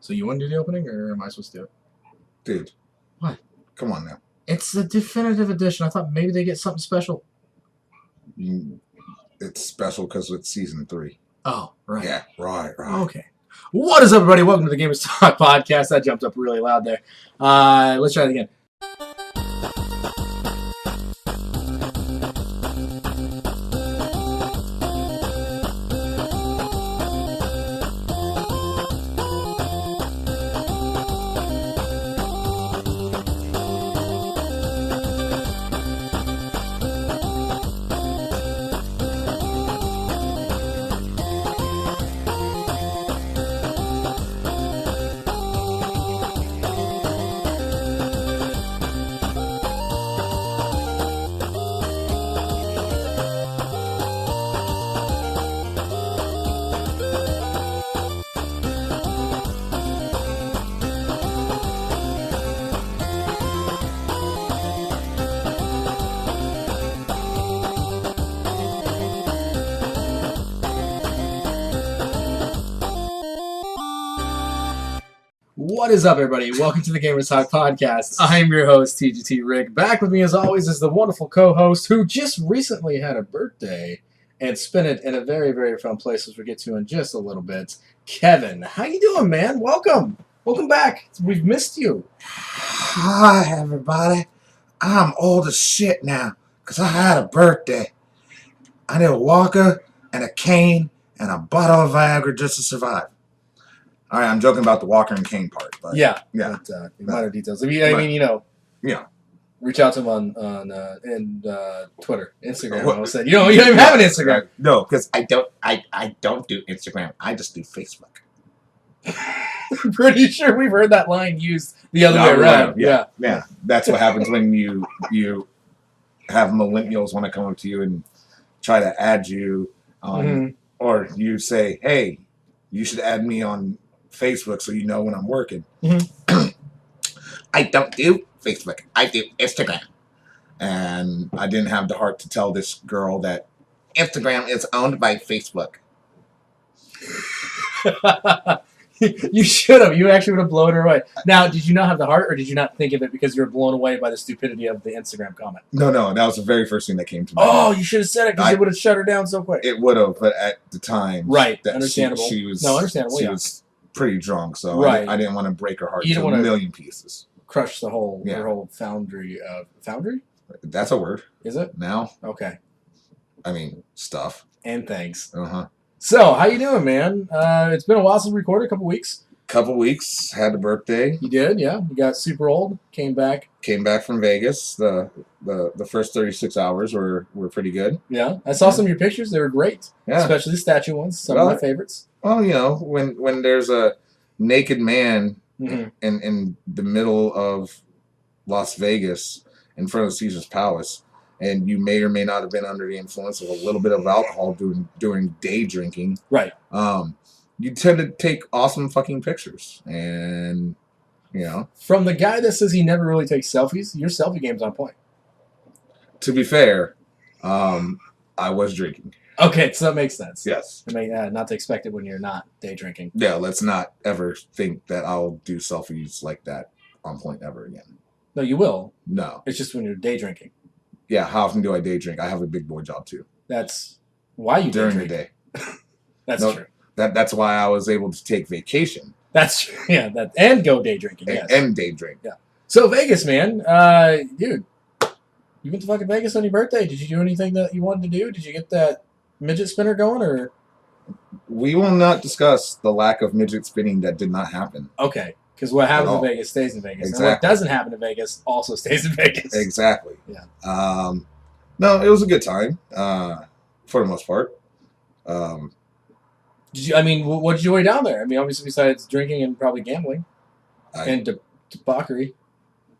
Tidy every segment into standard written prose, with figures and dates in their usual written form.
So you want to do the opening, or am I supposed to do it? Dude. What? Come on now. It's a definitive edition. I thought maybe they get something special. It's special because it's season 3. Oh, right. Yeah, right. Okay. What is up, everybody? Welcome to the Gamers Talk podcast. That jumped up really loud there. Let's try it again. What is up, everybody? Welcome to the Gamers Talk podcast. I'm your host, TGT Rick. Back with me, as always, is the wonderful co-host who just recently had a birthday and spent it in a very, very fun place, which we'll get to in just a little bit. Kevin, how you doing, man? Welcome back. We've missed you. Hi, everybody. I'm old as shit now because I had a birthday. I need a walker and a cane and a bottle of Viagra just to survive. All right, I'm joking about the walker and cane part, but yeah. But, minor details. Reach out to him on Twitter, Instagram. I said you don't even have an Instagram. No, because I don't do Instagram. I just do Facebook. I'm pretty sure we've heard that line used the other way around. Yeah, that's what happens when you have millennials want to come up to you and try to add you on, or you say, "Hey, you should add me on Facebook so you know when I'm working." I don't do Facebook. I do Instagram. And I didn't have the heart to tell this girl that Instagram is owned by Facebook. You should have. You actually would have blown her away. Now, did you not have the heart, or did you not think of it because you were blown away by the stupidity of the Instagram comment? No, that was the very first thing that came to mind. Oh, you should have said it because it would have shut her down so quick. It would have, but at the time, right? That understandable. She was understandable. She was pretty drunk, so right. I didn't want to break her heart to a million pieces. Crush the whole her whole foundry. Foundry? That's a word. Is it? Now? Okay. I mean, stuff. And things. Uh-huh. So, how you doing, man? It's been a while since we recorded, a couple weeks. Had a birthday. You did, yeah. You got super old. Came back from Vegas. The first 36 hours were pretty good. Yeah, I saw some of your pictures. They were great. Yeah, especially the statue ones. Some of my favorites. Well, when there's a naked man in the middle of Las Vegas in front of Caesar's Palace, and you may or may not have been under the influence of a little bit of alcohol during day drinking. Right. You tend to take awesome fucking pictures. And, From the guy that says he never really takes selfies, your selfie game's on point. To be fair, I was drinking. Okay, so that makes sense. Yes. I mean, not to expect it when you're not day drinking. Yeah, let's not ever think that I'll do selfies like that on point ever again. No, you will. No. It's just when you're day drinking. Yeah, how often do I day drink? I have a big boy job, too. That's why you during day drink. The day. That's true. That's why I was able to take vacation. That's true. Yeah, and go day drinking. Yes. And day drink. Yeah. So Vegas, man, dude, you went to fucking Vegas on your birthday. Did you do anything that you wanted to do? Did you get that midget spinner going, or? We will not discuss the lack of midget spinning that did not happen. Okay, because what happens in Vegas stays in Vegas, exactly. And what doesn't happen in Vegas also stays in Vegas. Exactly. Yeah. No, it was a good time for the most part. What did you weigh down there? I mean, obviously besides drinking and probably gambling and debauchery.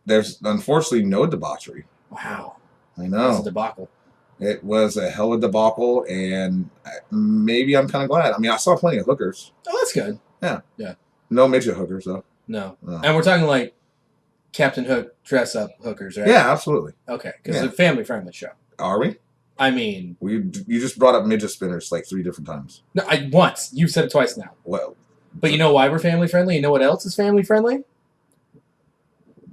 There's unfortunately no debauchery. Wow. I know. It's a debacle. It was a hell of a debacle, and maybe I'm kind of glad. I mean, I saw plenty of hookers. Oh, that's good. Yeah. Yeah. No midget hookers, though. No. And we're talking like Captain Hook dress-up hookers, right? Yeah, absolutely. Okay, because it's a family-friendly show. Are we? I mean... You just brought up midget spinners like 3 different times. No, once. You've said it twice now. Well, But you know why we're family friendly? You know what else is family friendly?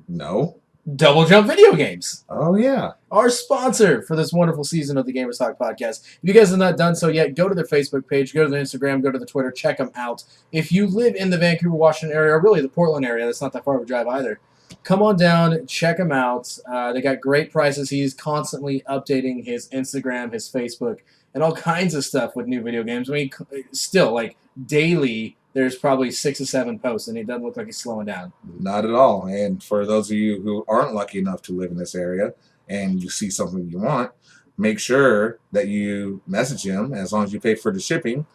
No. Double Jump Video Games. Oh, yeah. Our sponsor for this wonderful season of the Gamers Talk podcast. If you guys have not done so yet, go to their Facebook page, go to their Instagram, go to the Twitter, check them out. If you live in the Vancouver, Washington area, or really the Portland area, that's not that far of a drive either, come on down, check them out. They got great prices. He's constantly updating his Instagram, his Facebook, and all kinds of stuff with new video games. I mean, still, like, daily, there's probably 6 or 7 posts, and it doesn't look like he's slowing down. Not at all. And for those of you who aren't lucky enough to live in this area and you see something you want, make sure that you message him. As long as you pay for the shipping,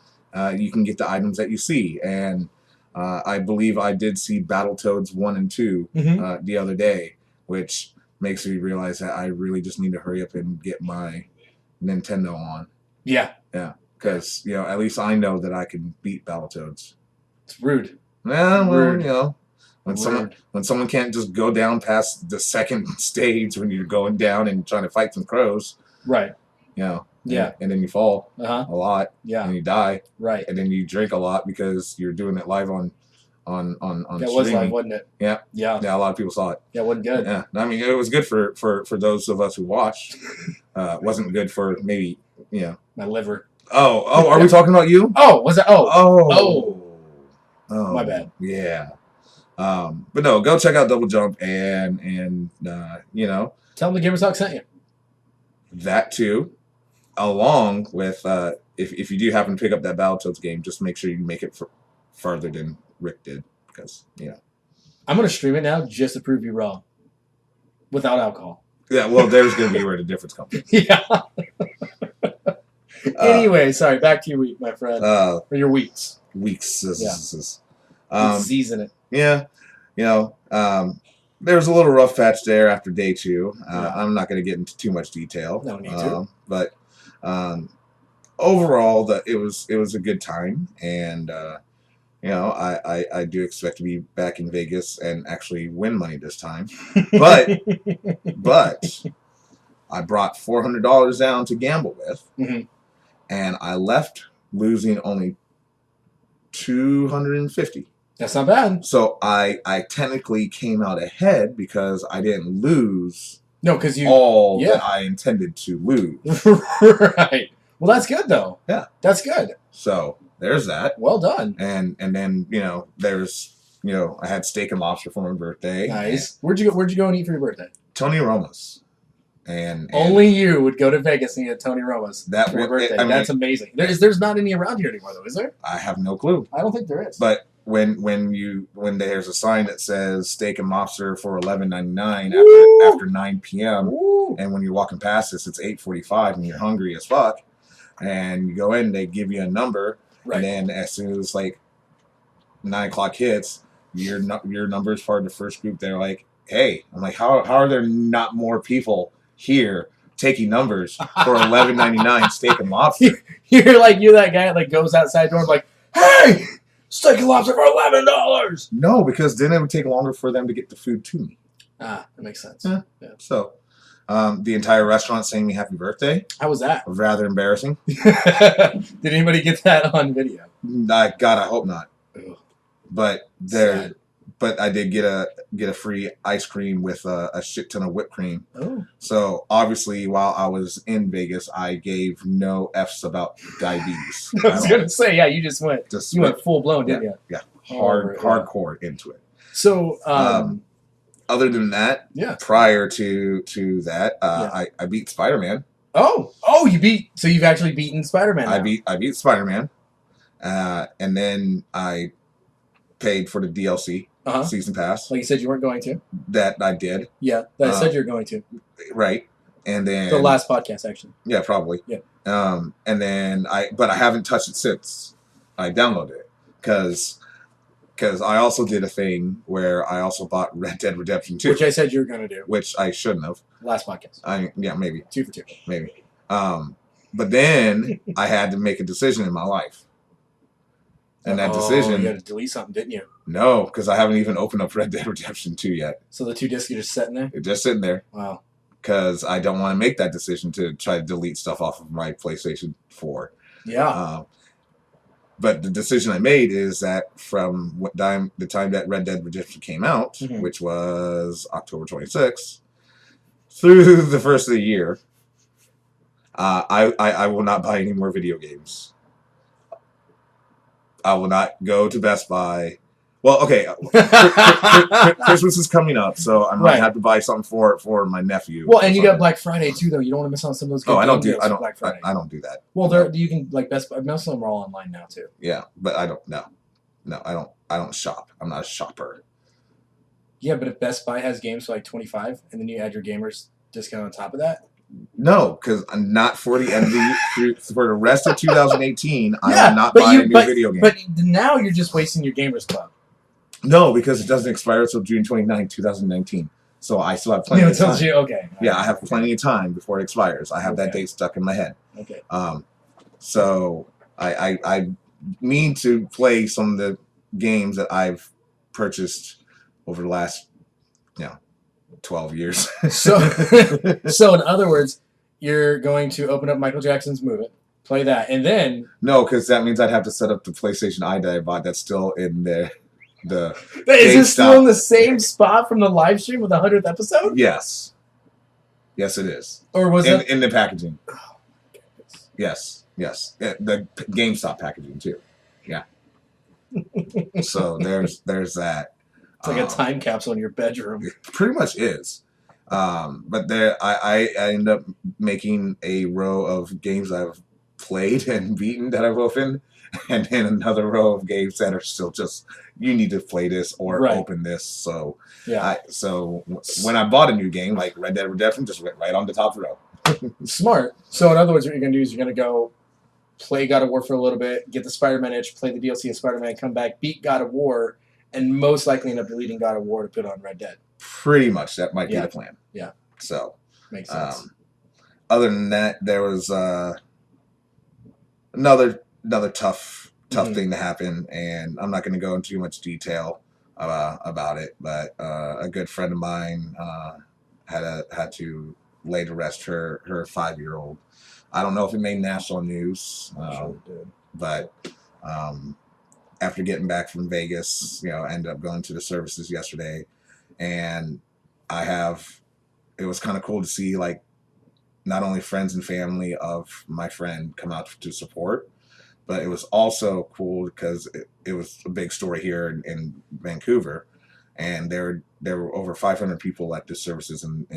you can get the items that you see. And I believe I did see Battletoads 1 and 2 the other day, which makes me realize that I really just need to hurry up and get my Nintendo on. Yeah. Yeah. Because, at least I know that I can beat Battletoads. It's rude. Yeah, well, Rude. When someone can't just go down past the second stage when you're going down and trying to fight some crows, Right. Yeah, and then you fall Uh-huh. a lot, Yeah. and you die, Right. and then you drink a lot because you're doing it live on That was streaming. live, wasn't it? Yeah. Yeah. Yeah, a lot of people saw it. Yeah, it wasn't good. Yeah, I mean, it was good for those of us who watched. Wasn't good for maybe, My liver. Oh, are we talking about you? Oh, was that? Oh. My bad. Yeah. But no, go check out Double Jump and Tell them the Gamers Talk sent you. that too, along with if you do happen to pick up that Battletoads game, just make sure you make it farther than Rick did, because I'm gonna stream it now just to prove you wrong. Without alcohol. Yeah, well, there's gonna be where the difference comes in. Yeah. Anyway, sorry. Back to your week, my friend, or your weeks. Weeks. Season it. Yeah, there was a little rough patch there after day 2. I'm not going to get into too much detail. No need to. But overall, it was a good time, and I do expect to be back in Vegas and actually win money this time. But I brought $400 down to gamble with, and I left losing only $250. That's not bad. So I technically came out ahead because I didn't lose because that I intended to lose. Right. Well, that's good though. Yeah. That's good. So there's that. Well done. And then there's I had steak and lobster for my birthday. Nice. Where'd you go and eat for your birthday? Tony Roma's. And only you would go to Vegas and eat at Tony Roma's for your birthday. That's amazing. There's not any around here anymore though, is there? I have no clue. I don't think there is. But when there's a sign that says steak and lobster for $11.99 after 9 p.m. Woo. and when you're walking past this, it's 8:45 and you're hungry as fuck, and you go in, they give you a number, right. And then as soon as 9 o'clock hits, your number is part of the first group. They're like, hey, I'm like, how are there not more people here taking numbers for $11.99 steak and lobster? You're that guy that goes outside the door and like, hey, steak and lobster for $11. No, because then it would take longer for them to get the food to me. Ah, that makes sense. Yeah. So, the entire restaurant saying me happy birthday. How was that? Rather embarrassing. Did anybody get that on video? God, I hope not. Ugh. But Sad. But I did get a free ice cream with a shit ton of whipped cream. Oh. So obviously, while I was in Vegas, I gave no F's about diabetes. I was gonna say, yeah, you just went full blown, didn't you? Yeah, hardcore into it. So, other than that, prior to that, I beat Spider-Man. Oh, you've actually beaten Spider-Man. I beat Spider-Man, and then I paid for the DLC. Season pass. Like you said you weren't going to. That I did. Yeah, that I said you were going to. Right. And then... The last podcast, actually. Yeah, probably. Yeah. And then I haven't touched it since I downloaded it. Because I also did a thing where I also bought Red Dead Redemption 2. Which I said you were going to do. Which I shouldn't have. Last podcast. Yeah, maybe. 2 for 2. Maybe. But then I had to make a decision in my life. And that decision... You had to delete something, didn't you? No, because I haven't even opened up Red Dead Redemption 2 yet. So the 2 discs are just sitting there? They're just sitting there. Wow. Because I don't want to make that decision to try to delete stuff off of my PlayStation 4. Yeah. But the decision I made is that from the time that Red Dead Redemption came out, which was October 26th, through the first of the year, I will not buy any more video games. I will not go to Best Buy. Well, okay, Christmas is coming up, so I might have to buy something for my nephew. Well, and you got Black Friday too, though. You don't want to miss on some of those. I don't do that. Well, you can like Best Buy. Most of them are all online now too. Yeah, but I don't. No, I don't shop. I'm not a shopper. Yeah, but if Best Buy has games for like $25, and then you add your gamers discount on top of that. No, because I'm not for the end for the rest of 2018. I will not buy a new video game. But now you're just wasting your gamers club. No, because it doesn't expire until June 29, 2019. So I still have plenty of time. Okay. Yeah, I have plenty of time before it expires. I have that date stuck in my head. Okay. So I mean to play some of the games that I've purchased over the last 12 years. So in other words, you're going to open up Michael Jackson's Move It, play that, and then... No, because that means I'd have to set up the PlayStation Eye that I bought that's still in there. Is it still in the same spot from the live stream with the 100th episode? Yes. Yes, it is. Or was it... In the packaging. Oh, yes. The GameStop packaging, too. Yeah. So there's that. It's like a time capsule in your bedroom. It pretty much is. But there, I end up making a row of games I've played and beaten that I've opened, and then another row of games that are still just, you need to play this or open this. So so when I bought a new game, like Red Dead Redemption, just went right on the top row. Smart. So in other words, what you're going to do is you're going to go play God of War for a little bit, get the Spider-Man itch, play the DLC of Spider-Man, come back, beat God of War, and most likely end up deleting God of War to put on Red Dead. Pretty much. That might be the plan. Yeah. So. Makes sense. Other than that, there was another tough thing to happen, and I'm not going to go into too much detail about it, but a good friend of mine had to lay to rest her 5-year-old. I don't know if it made national news, Sure it did. But after getting back from Vegas, I ended up going to the services yesterday, and it was kind of cool to see, like, not only friends and family of my friend come out to support, but it was also cool because it was a big story here in Vancouver, and there were over 500 people at the services, and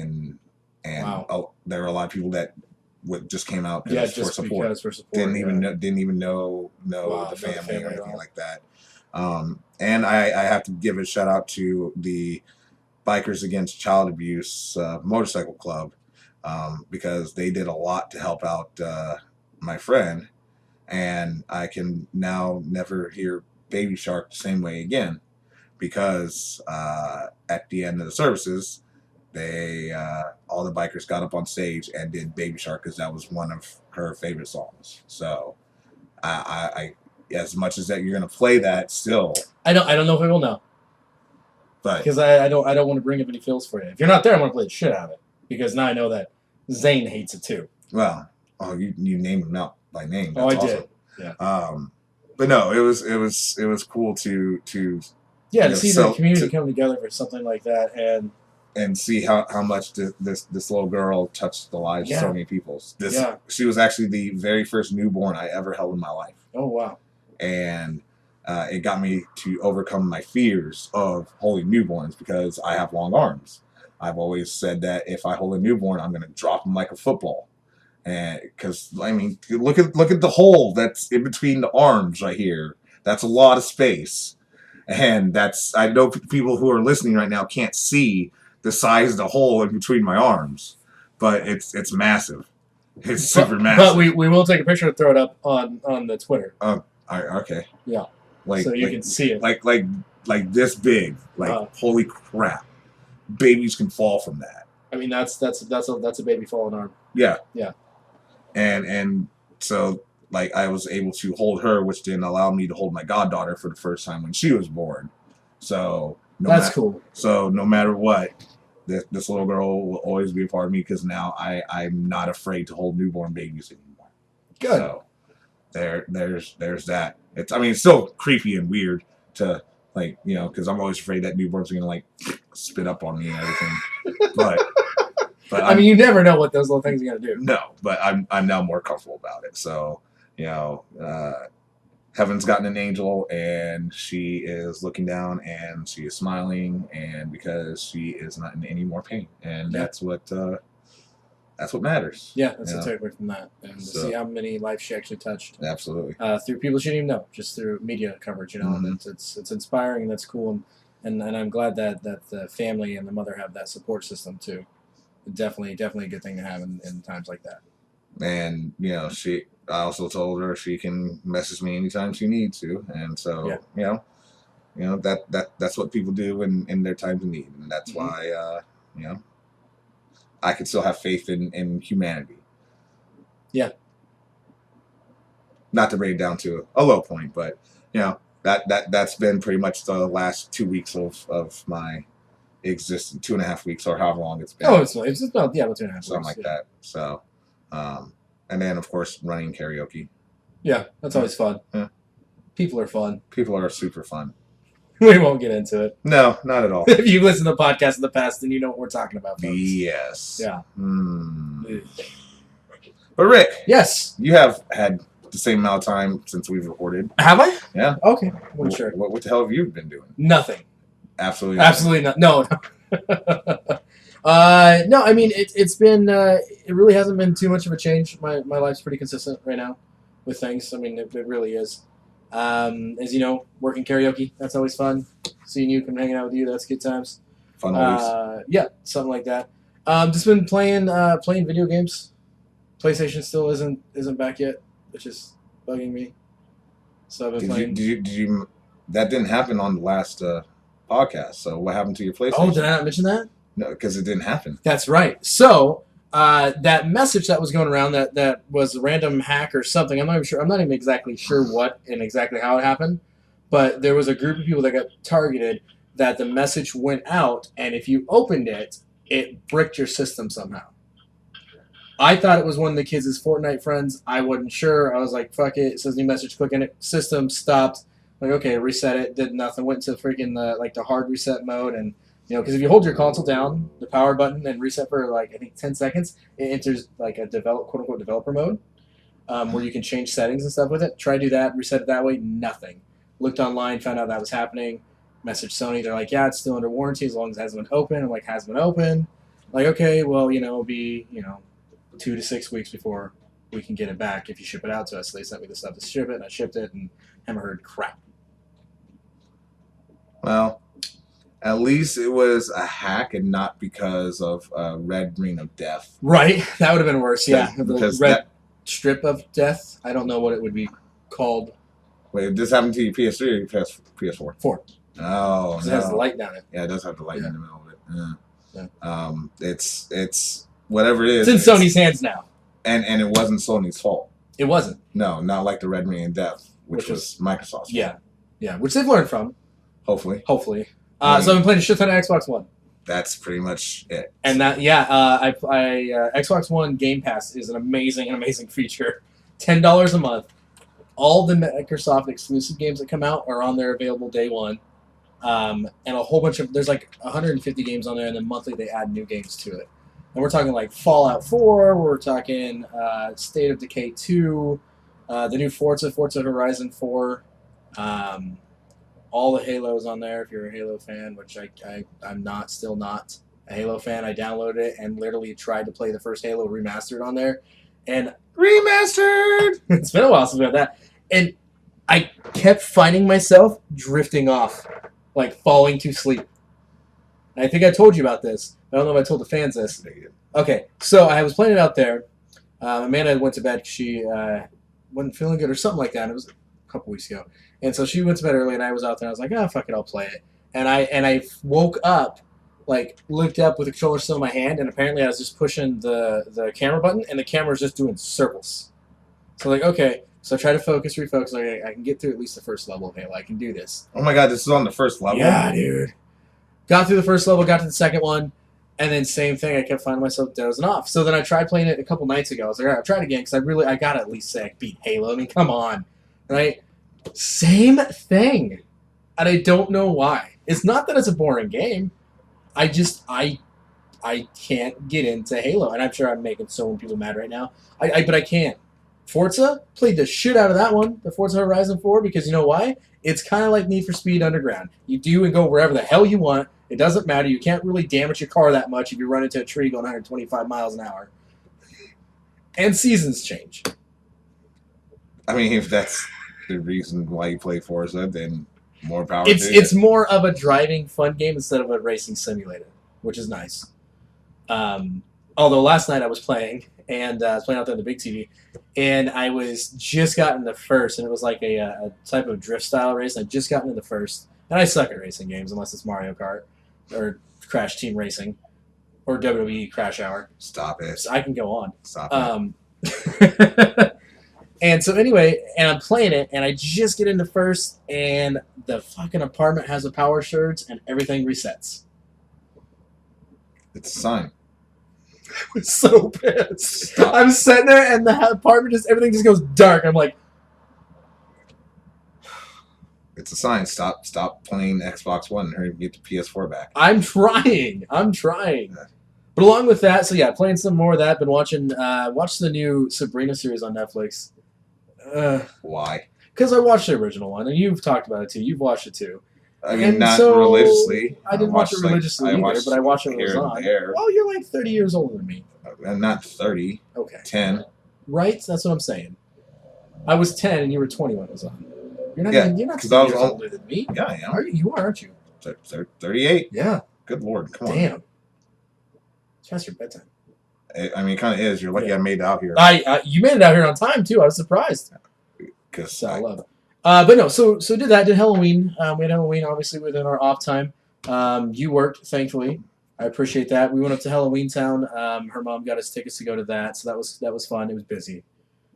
wow. There were a lot of people that just came out for support. Didn't even know the family or anything like that. And I have to give a shout out to the Bikers Against Child Abuse motorcycle club, because they did a lot to help out my friend, and I can now never hear Baby Shark the same way again, because at the end of the services, they all the bikers got up on stage and did Baby Shark because that was one of her favorite songs. So I as much as that you're gonna play that still, I don't know if I will now, but because I don't want to bring up any feels for you. If you're not there, I'm gonna play the shit out of it, because now I know that Zane hates it too. Well, you named him out by name. That's awesome. Did. Yeah. But no, it was cool to see the community come together for something like that, and see how much this little girl touched the lives of so many people. She was actually the very first newborn I ever held in my life. Oh wow! And it got me to overcome my fears of holding newborns, because I have long arms. I've always said that if I hold a newborn, I'm going to drop him like a football. And because look at the hole that's in between the arms right here. That's a lot of space, and I know people who are listening right now can't see the size of the hole in between my arms, but it's massive. It's super massive. But we will take a picture and throw it up on the Twitter. Okay. Yeah. So you can see it. Like this big. Holy crap! Babies can fall from that. I mean, that's a baby falling arm. Yeah. Yeah. And so, like, I was able to hold her, which didn't allow me to hold my goddaughter for the first time when she was born. So that's cool. So no matter what, this little girl will always be a part of me, because now I'm not afraid to hold newborn babies anymore. Good. there's that. It's still creepy and weird to because I'm always afraid that newborn's are gonna spit up on me and everything. But you never know what those little things are gonna do. No, but I'm now more comfortable about it. So Heaven's gotten an angel, and she is looking down, and she is smiling, and because she is not in any more pain, and that's what matters. Yeah, that's the takeaway from that, and to see how many lives she actually touched. Absolutely. Through people she didn't even know, just through media coverage, and it's inspiring, and that's cool, and I'm glad that the family and the mother have that support system too. Definitely a good thing to have in times like that. And I also told her she can message me anytime she needs to, and so that's what people do in their times of need, and that's why I can still have faith in humanity. Yeah. Not to bring it down to a low point, but that's been pretty much the last 2 weeks of my existence, 2.5 weeks or however long it's been. Oh, it's about 2.5 weeks. Something like that. So, and then of course running karaoke. Yeah, that's always fun. Yeah. People are fun. People are super fun. We won't get into it. No, not at all. If you've listened to podcasts in the past, then you know what we're talking about, folks. Yes. Yeah. But Rick. Yes. You have had the same amount of time since we've recorded. Have I? Yeah. Okay. I wasn't sure. What the hell have you been doing? Nothing. Absolutely nothing. Absolutely not. No. No, I mean, it's been, it really hasn't been too much of a change. My life's pretty consistent right now with things. I mean, it really is. As you know, working karaoke, that's always fun. Seeing you, come hanging out with you, that's good times. Fun always. Yeah, something like that. Just been playing video games. PlayStation still isn't back yet, which is bugging me. So I've been playing. Did you? That didn't happen on the last podcast. So what happened to your PlayStation? Oh, did I not mention that? No, because it didn't happen. That's right. So that message that was going around that was a random hack or something. I'm not even sure. I'm not even exactly sure what and exactly how it happened. But there was a group of people that got targeted. That the message went out, and if you opened it, it bricked your system somehow. I thought it was one of the kids' Fortnite friends. I wasn't sure. I was like, fuck it. It says new message. Click in it. System stopped. Like, okay, reset it. Did nothing. Went to freaking the hard reset mode. And, because if you hold your console down, the power button, and reset for, I think 10 seconds, it enters, a quote-unquote developer mode where you can change settings and stuff with it. Try to do that. Reset it that way. Nothing. Looked online. Found out that was happening. Messaged Sony. They're like, yeah, it's still under warranty as long as it hasn't been open. I'm like, hasn't been open. Like, okay, well, it'll be, 2 to 6 weeks before we can get it back if you ship it out to us. So they sent me the stuff to ship it, and I shipped it, and haven't heard crap. Well, at least it was a hack and not because of a red ring of death. Right, that would have been worse. Yeah, because the red strip of death. I don't know what it would be called. Wait, did this happen to your PS3 or your PS4? 4. Oh, no. It has the light down it. Yeah, it does have the light in the middle of it. Yeah. It's whatever it is. It's in Sony's hands now. And it wasn't Sony's fault. It wasn't. No, not like the red ring of death, which was Microsoft's fault. Yeah, which they've learned from. Hopefully. So I've been playing a shit ton of Xbox One. That's pretty much it. And that, Xbox One Game Pass is an amazing feature. $10 a month. All the Microsoft exclusive games that come out are on there available day one. And a whole bunch of, there's 150 games on there, and then monthly they add new games to it. And we're talking Fallout 4, we're talking State of Decay 2, the new Forza Horizon 4, all the Halos on there if you're a Halo fan, which I'm still not a Halo fan. I downloaded it and literally tried to play the first Halo remastered on there. And remastered! It's been a while since we had that. And I kept finding myself drifting off, falling to sleep. And I think I told you about this. I don't know if I told the fans this. Okay, so I was playing it out there. Amanda went to bed because she wasn't feeling good or something like that. It was a couple weeks ago. And so she went to bed early, and I was out there. I was like, fuck it, I'll play it. And I woke up, looked up with the controller still in my hand, and apparently I was just pushing the camera button, and the camera was just doing circles. So okay. So I try to refocus. I can get through at least the first level of Halo. I can do this. Oh my god, this is on the first level? Yeah, dude. Got through the first level, got to the second one, And then same thing, I kept finding myself dozing off. So then I tried playing it a couple nights ago. I was like, all right, I'll try it again because I gotta at least say I beat Halo. I mean, come on, right? Same thing, and I don't know why. It's not that it's a boring game. I can't get into Halo, and I'm sure I'm making so many people mad right now. But I can't. Forza played the shit out of that one, the Forza Horizon 4, because you know why? It's kind of like Need for Speed Underground. You do and go wherever the hell you want. It doesn't matter. You can't really damage your car that much if you run into a tree going 125 miles an hour. And seasons change. I mean, if that's the reason why you play Forza, then more power to you. It's more of a driving fun game instead of a racing simulator, which is nice. Although last night I was playing, and I was playing out there on the big TV, and I was just gotten the first, and it was like a type of drift style race. I just gotten into the first, and I suck at racing games unless it's Mario Kart or Crash Team Racing or WWE Crash Hour. Stop it. So I can go on. Stop it. And so anyway, and I'm playing it, and I just get into first, and the fucking apartment has a power surge, and everything resets. It's a sign. I was so pissed. Stop. I'm sitting there, and the apartment everything just goes dark. I'm like, it's a sign. Stop playing Xbox One and hurry to get the PS4 back. I'm trying. Yeah. But along with that, so yeah, playing some more of that. Been watching, watched the new Sabrina series on Netflix. Why? Because I watched the original one, and you've talked about it too. You've watched it too. I mean, not religiously. I didn't watch it religiously either, but I watched it when it was on. Oh, you're like 30 years older than me. I'm not 30. Okay. 10. Right? That's what I'm saying. I was 10 and you were 20 when it was on. You're not 10 years older than me. Yeah, I am. You are, aren't you? 38. Yeah. Good Lord. Come on. Damn. It's past your bedtime. I mean, it kind of is. You're lucky I made it out here. You made it out here on time, too. I was surprised. Because I love it. But no, so did that. Did Halloween. We had Halloween, obviously, within our off time. You worked, thankfully. I appreciate that. We went up to Halloween Town. Her mom got us tickets to go to that, so that was fun. It was busy.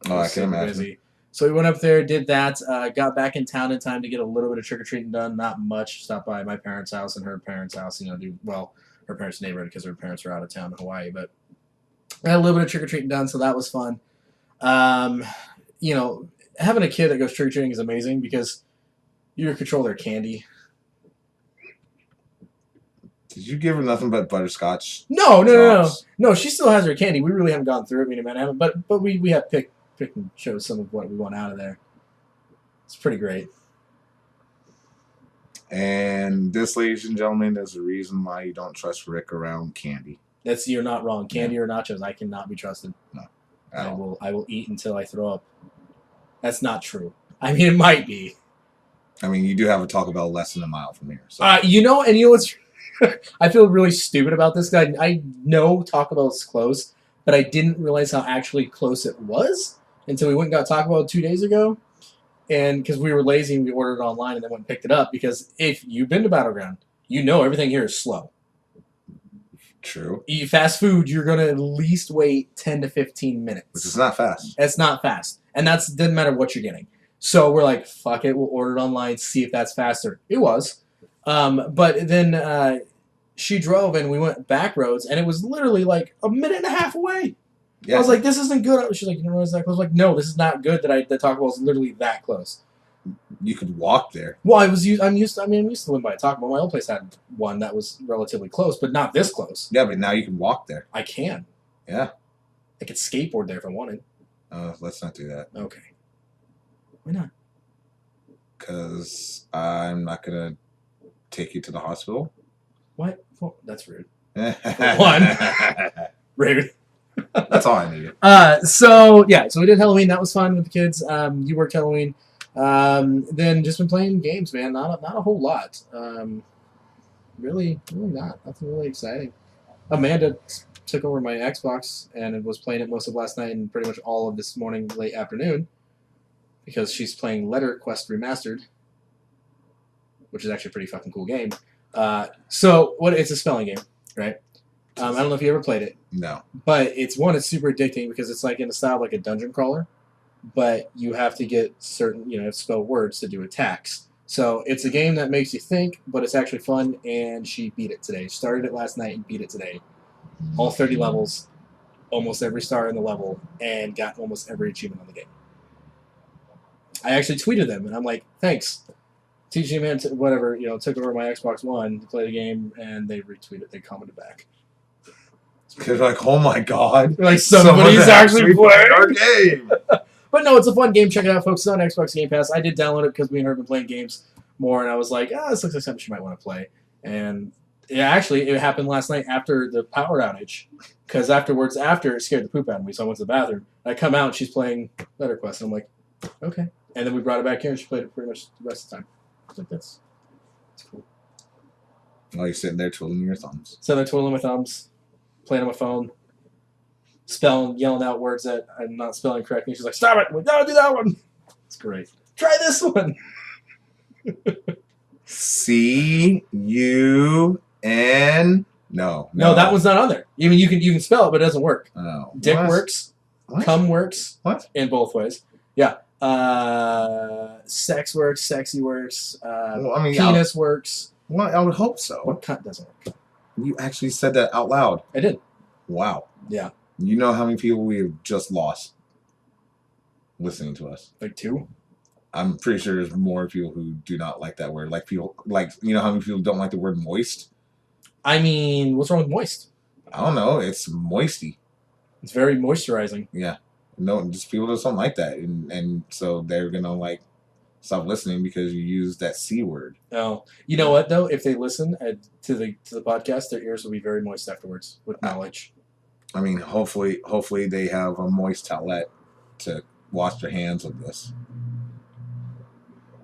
I can imagine. Busy. So we went up there, did that, got back in town in time to get a little bit of trick-or-treating done. Not much. Stopped by my parents' house and her parents' house, her parents' neighborhood because her parents are out of town in Hawaii. But I had a little bit of trick-or-treating done, so that was fun. Having a kid that goes trick-or-treating is amazing because you control their candy. Did you give her nothing but butterscotch? No. She still has her candy. We really haven't gone through it. Me and Amanda haven't, but we have picked and chose some of what we want out of there. It's pretty great. And this, ladies and gentlemen, is the reason why you don't trust Rick around candy. You're not wrong. Candy or nachos, I cannot be trusted. No. I will eat until I throw up. That's not true. I mean, it might be. I mean, you do have a Taco Bell less than a mile from here. So. What's... I feel really stupid about this guy. I know Taco Bell's close, but I didn't realize how actually close it was until we went and got Taco Bell 2 days ago. And because we were lazy and we ordered it online and then went and picked it up. Because if you've been to Battleground, you know everything here is slow. True. Eat fast food, you're going to at least wait 10 to 15 minutes. Which is not fast. It's not fast. And doesn't matter what you're getting. So we're like, fuck it, we'll order it online, see if that's faster. It was. But then she drove and we went back roads and it was literally like a minute and a half away. Yeah. I was like, this isn't good. She's like, you know, it's that close. I was like, no, this is not good that Taco Bell is literally that close. You could walk there. Well, I'm used to living by a Taco Bell. My old place had one that was relatively close, but not this close. Yeah, but now you can walk there. I can. Yeah. I could skateboard there if I wanted. Let's not do that. Okay. Why not? Because I'm not going to take you to the hospital. What? Well, that's rude. One. Rude. That's all I needed. So we did Halloween. That was fun with the kids. You worked Halloween. Then just been playing games, man. Not a whole lot. Really not. Nothing really exciting. Amanda took over my Xbox and was playing it most of last night and pretty much all of this morning, late afternoon, because she's playing Letter Quest Remastered, which is actually a pretty fucking cool game. It's a spelling game, right? I don't know if you ever played it. No. But it's super addicting because it's like in the style of like a dungeon crawler, but you have to get certain, spell words to do attacks. So it's a game that makes you think, but it's actually fun, and she beat it today. Started it last night and beat it today. All 30 levels, almost every star in the level, and got almost every achievement on the game. I actually tweeted them, and I'm like, thanks. TG Man, whatever, took over my Xbox One to play the game, and they retweeted, they commented back. Because like, oh my god. Like, somebody's actually playing our game. But no, it's a fun game. Check it out, folks. It's on Xbox Game Pass. I did download it because me and her have been playing games more, and I was like, this looks like something she might want to play. And yeah, actually, it happened last night after the power outage. Because afterwards, it scared the poop out of me, so I went to the bathroom. I come out, and she's playing Letter Quest, and I'm like, okay. And then we brought it back here, and she played it pretty much the rest of the time. I was like, that's cool. While you're sitting there twiddling your thumbs. So they're twiddling my thumbs, playing on my phone, yelling out words that I'm not spelling correctly. She's like, stop it! We gotta do that one! It's great. Try this one! C-U-N... No, that one's not on there. I mean, you can spell it, but it doesn't work. Oh. Dick works. What? Cum works. What? In both ways. Yeah. Sex works. Sexy works. Penis works. Well, I would hope so. What cunt doesn't work? You actually said that out loud. I did. Wow. Yeah. You know how many people we've just lost listening to us? Like 2? I'm pretty sure there's more people who do not like that word. Like people, you know how many people don't like the word moist? I mean, what's wrong with moist? I don't know. It's moisty. It's very moisturizing. Yeah. No, just people just don't like that, and so they're gonna stop listening because you use that C word. Oh, you know what though? If they listen to the podcast, their ears will be very moist afterwards with knowledge. I mean, hopefully they have a moist towelette to wash their hands with this.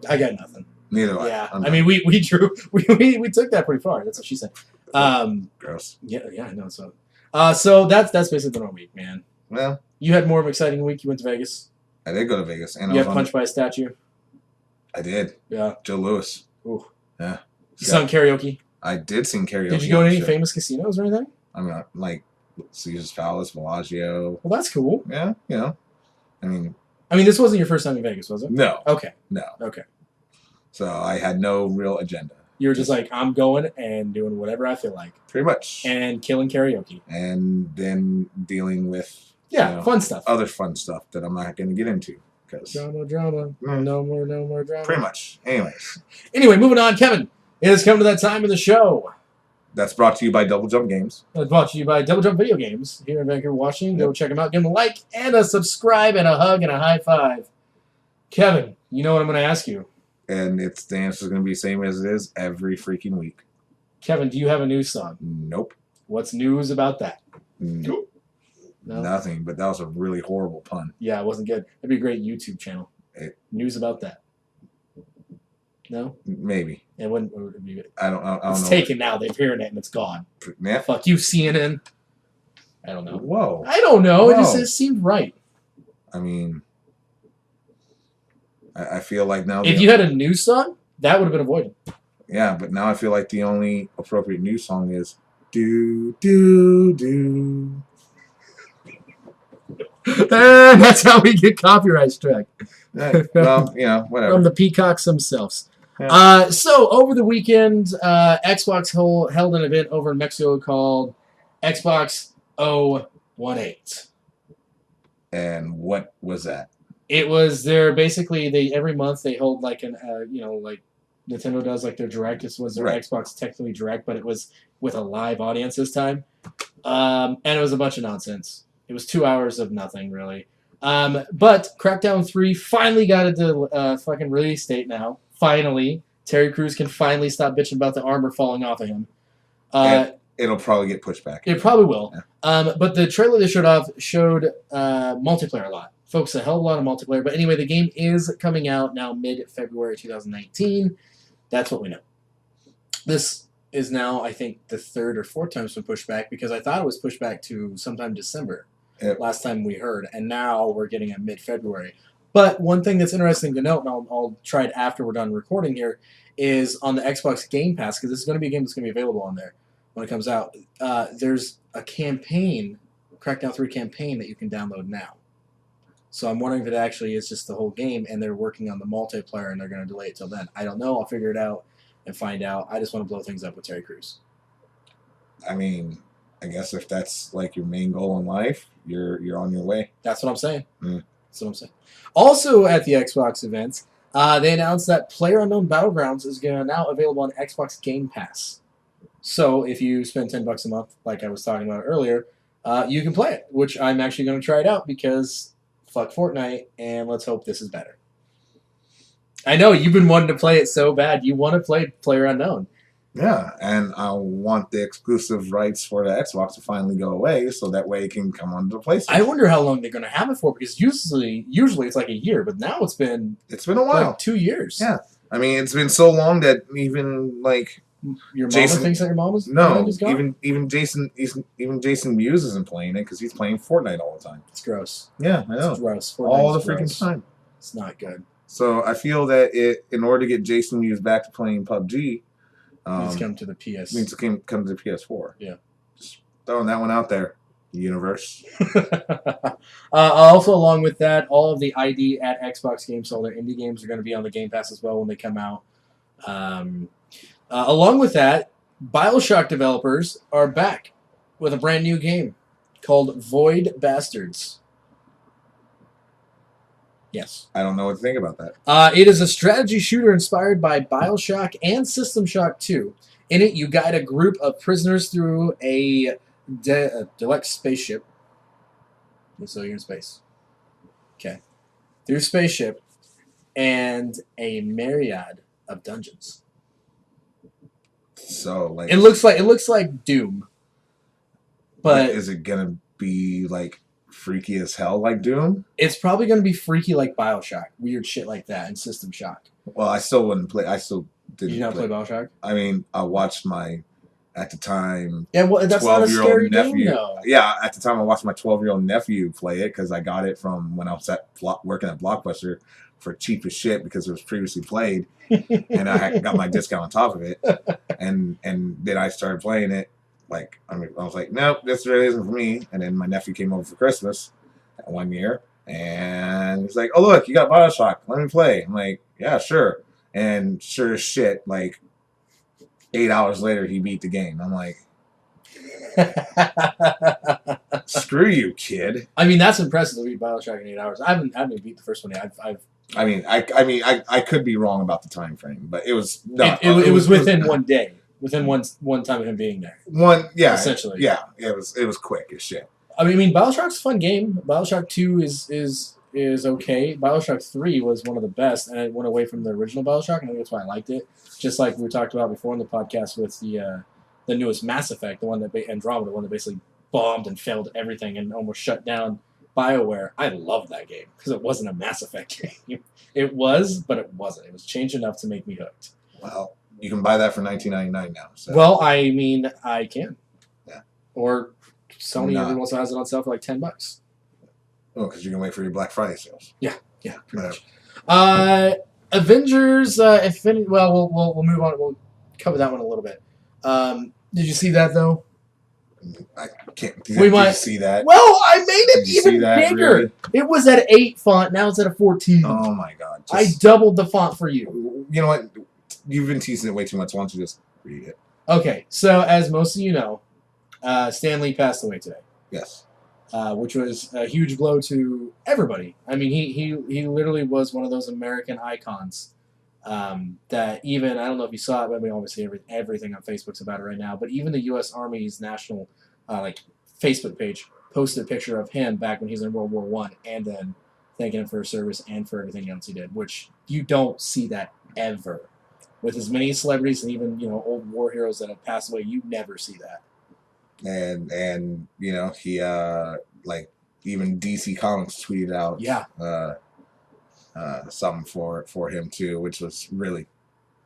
I got nothing. Neither do I. Yeah, I mean, we we took that pretty far. That's what she said. Gross. Yeah, I know. So that's basically been our week, man. Well, you had more of an exciting week. You went to Vegas. I did go to Vegas, and you got punched by a statue. I did. Yeah. Joe Louis. Ooh. Yeah. You sung karaoke. I did sing karaoke. Did you go to any famous casinos or anything? I mean, like Caesar's Palace, Bellagio. Well, that's cool. Yeah, I mean, this wasn't your first time in Vegas, was it? No. Okay. No. Okay. So I had no real agenda. You were just like, I'm going and doing whatever I feel like. Pretty much. And killing karaoke. And then dealing with fun stuff. Other fun stuff that I'm not going to get into. Drama. No more drama. Pretty much. Anyways. Anyway, moving on. Kevin, it has come to that time of the show. That's brought to you by Double Jump Games. It's brought to you by Double Jump Video Games here in Vancouver, Washington. Go check them out. Give them a like and a subscribe and a hug and a high five. Kevin, you know what I'm going to ask you. And the answer is going to be the same as it is every freaking week. Kevin, do you have a news song? Nope. What's news about that? Nope. No? Nothing, but that was a really horrible pun. Yeah, it wasn't good. That'd be a great YouTube channel. News about that. No? Maybe. It wouldn't be good. I don't know. It's taken now. They've heard it and it's gone. Yeah. Fuck you, CNN. I don't know. Whoa. I don't know. It just seemed right. I mean, I feel like now... If you had a news song, that would have been avoided. Yeah, but now I feel like the only appropriate news song is do, do, do. And that's how we get copyright strike. Well, whatever. From the peacocks themselves. Yeah. So, over the weekend, Xbox held an event over in Mexico called Xbox 018. And what was that? It was every month they hold like like Nintendo does, like their Direct. This was their Xbox technically Direct, but it was with a live audience this time. And it was a bunch of nonsense. It was 2 hours of nothing, really. But Crackdown 3 finally got into fucking release date now. Finally. Terry Crews can finally stop bitching about the armor falling off of him. It'll probably get pushed back. It probably will. Yeah. But the trailer they showed multiplayer a lot. Folks, a hell of a lot of multiplayer. But anyway, the game is coming out now mid-February 2019. That's what we know. This is now, I think, the third or fourth time it's been pushed back because I thought it was pushed back to sometime December. Yep. Last time we heard. And now we're getting it mid-February. But one thing that's interesting to note, and I'll try it after we're done recording here, is on the Xbox Game Pass, because this is going to be a game that's going to be available on there when it comes out. There's a campaign, Crackdown 3 campaign, that you can download now. So I'm wondering if it actually is just the whole game, and they're working on the multiplayer, and they're going to delay it till then. I don't know. I'll figure it out and find out. I just want to blow things up with Terry Crews. I mean, I guess if that's like your main goal in life, you're on your way. That's what I'm saying. Mm. That's what I'm saying. Also at the Xbox events, they announced that PlayerUnknown Battlegrounds is now available on Xbox Game Pass. So if you spend $10 a month, like I was talking about earlier, you can play it, which I'm actually going to try it out because fuck Fortnite, and let's hope this is better. I know you've been wanting to play it so bad. You want to play PlayerUnknown. Yeah, and I want the exclusive rights for the Xbox to finally go away, so that way it can come onto the PlayStation. I wonder how long they're going to have it for, because usually it's like a year, but now it's been a while, like 2 years. Yeah, I mean it's been so long that even like your Jason mama thinks that your mama's gone? even Jason Mewes isn't playing it because he's playing Fortnite all the time. It's gross. Yeah, I know. It's gross. Fortnite all the is freaking gross. time. It's not good. So I feel that in order to get Jason Mewes back to playing PUBG. Needs to come to the PS. Needs to come to the PS4. Yeah. Just throwing that one out there, universe. Also, along with that, all of the ID at Xbox games, all their indie games are going to be on the Game Pass as well when they come out. Along with that, BioShock developers are back with a brand new game called Void Bastards. Yes. I don't know what to think about that. It is a strategy shooter inspired by BioShock and System Shock 2. In it, you guide a group of prisoners through a deluxe spaceship. So you're in space. Okay. Through a spaceship and a myriad of dungeons. So like it looks like Doom. But is it gonna be like freaky as hell like Doom? It's probably going to be freaky like BioShock. Weird shit like that and System Shock. Well, I still wouldn't play. I still didn't. Did you not play BioShock? I mean, I watched my, at the time, yeah, well, that's not a scary nephew. Game, though. Yeah, at the time I watched my 12-year-old nephew play it because I got it from when I was working at Blockbuster for cheap as shit because it was previously played, and I got my discount on top of it, and then I started playing it. Like, I was like, nope, this really isn't for me. And then my nephew came over for Christmas one year, and he's like, oh, look, you got BioShock. Let me play. I'm like, yeah, sure. And sure as shit, like, 8 hours later, he beat the game. I'm like, screw you, kid. I mean, that's impressive to beat BioShock in 8 hours. I haven't beat the first one yet. I could be wrong about the time frame, but it was it was within one day. Within one time of him being there. Essentially. Yeah, it was quick as shit. I mean, BioShock's a fun game. BioShock 2 is okay. BioShock 3 was one of the best, and it went away from the original BioShock, and I think that's why I liked it. Just like we talked about before in the podcast with the newest Mass Effect, the one that Andromeda, the one that basically bombed and failed everything and almost shut down BioWare. I loved that game because it wasn't a Mass Effect game. It was, but it wasn't. It was changed enough to make me hooked. Well, you can buy that for $19.99 now. So. Well, I mean, I can. Yeah. Or Sony also has it on sale for like $10. Oh, because you can wait for your Black Friday sales. Yeah, pretty much. Avengers Infinity. Well, we'll move on. We'll cover that one a little bit. Did you see that though? I can't. Did you see that? Well, I made it even bigger. Really? It was at 8 font. Now it's at a 14. Oh my god! I doubled the font for you. You know what? You've been teasing it way too much. Why don't you just read it? Okay, so as most of you know, Stan Lee passed away today. Yes. Which was a huge blow to everybody. I mean, he literally was one of those American icons that even, I don't know if you saw it, but we obviously everything on Facebook's about it right now, but even the U.S. Army's national Facebook page posted a picture of him back when he was in World War I, and then thanking him for his service and for everything else he did, which you don't see that ever. With as many celebrities and even, old war heroes that have passed away, you never see that. And he even DC Comics tweeted out something for him too, which was really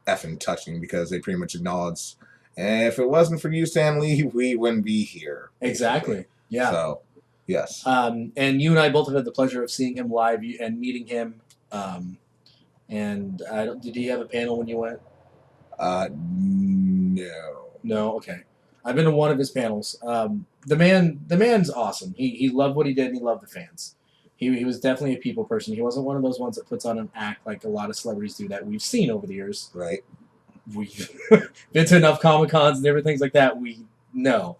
effing touching because they pretty much acknowledged, if it wasn't for you, Stan Lee, we wouldn't be here. Exactly. Yeah. So yes. And you and I both have had the pleasure of seeing him live and meeting him. And did he have a panel when you went? No. No. Okay. I've been to one of his panels. The man's awesome. He loved what he did and he loved the fans. He was definitely a people person. He wasn't one of those ones that puts on an act like a lot of celebrities do that we've seen over the years. Right. We've been to enough Comic Cons and different things like that. We know.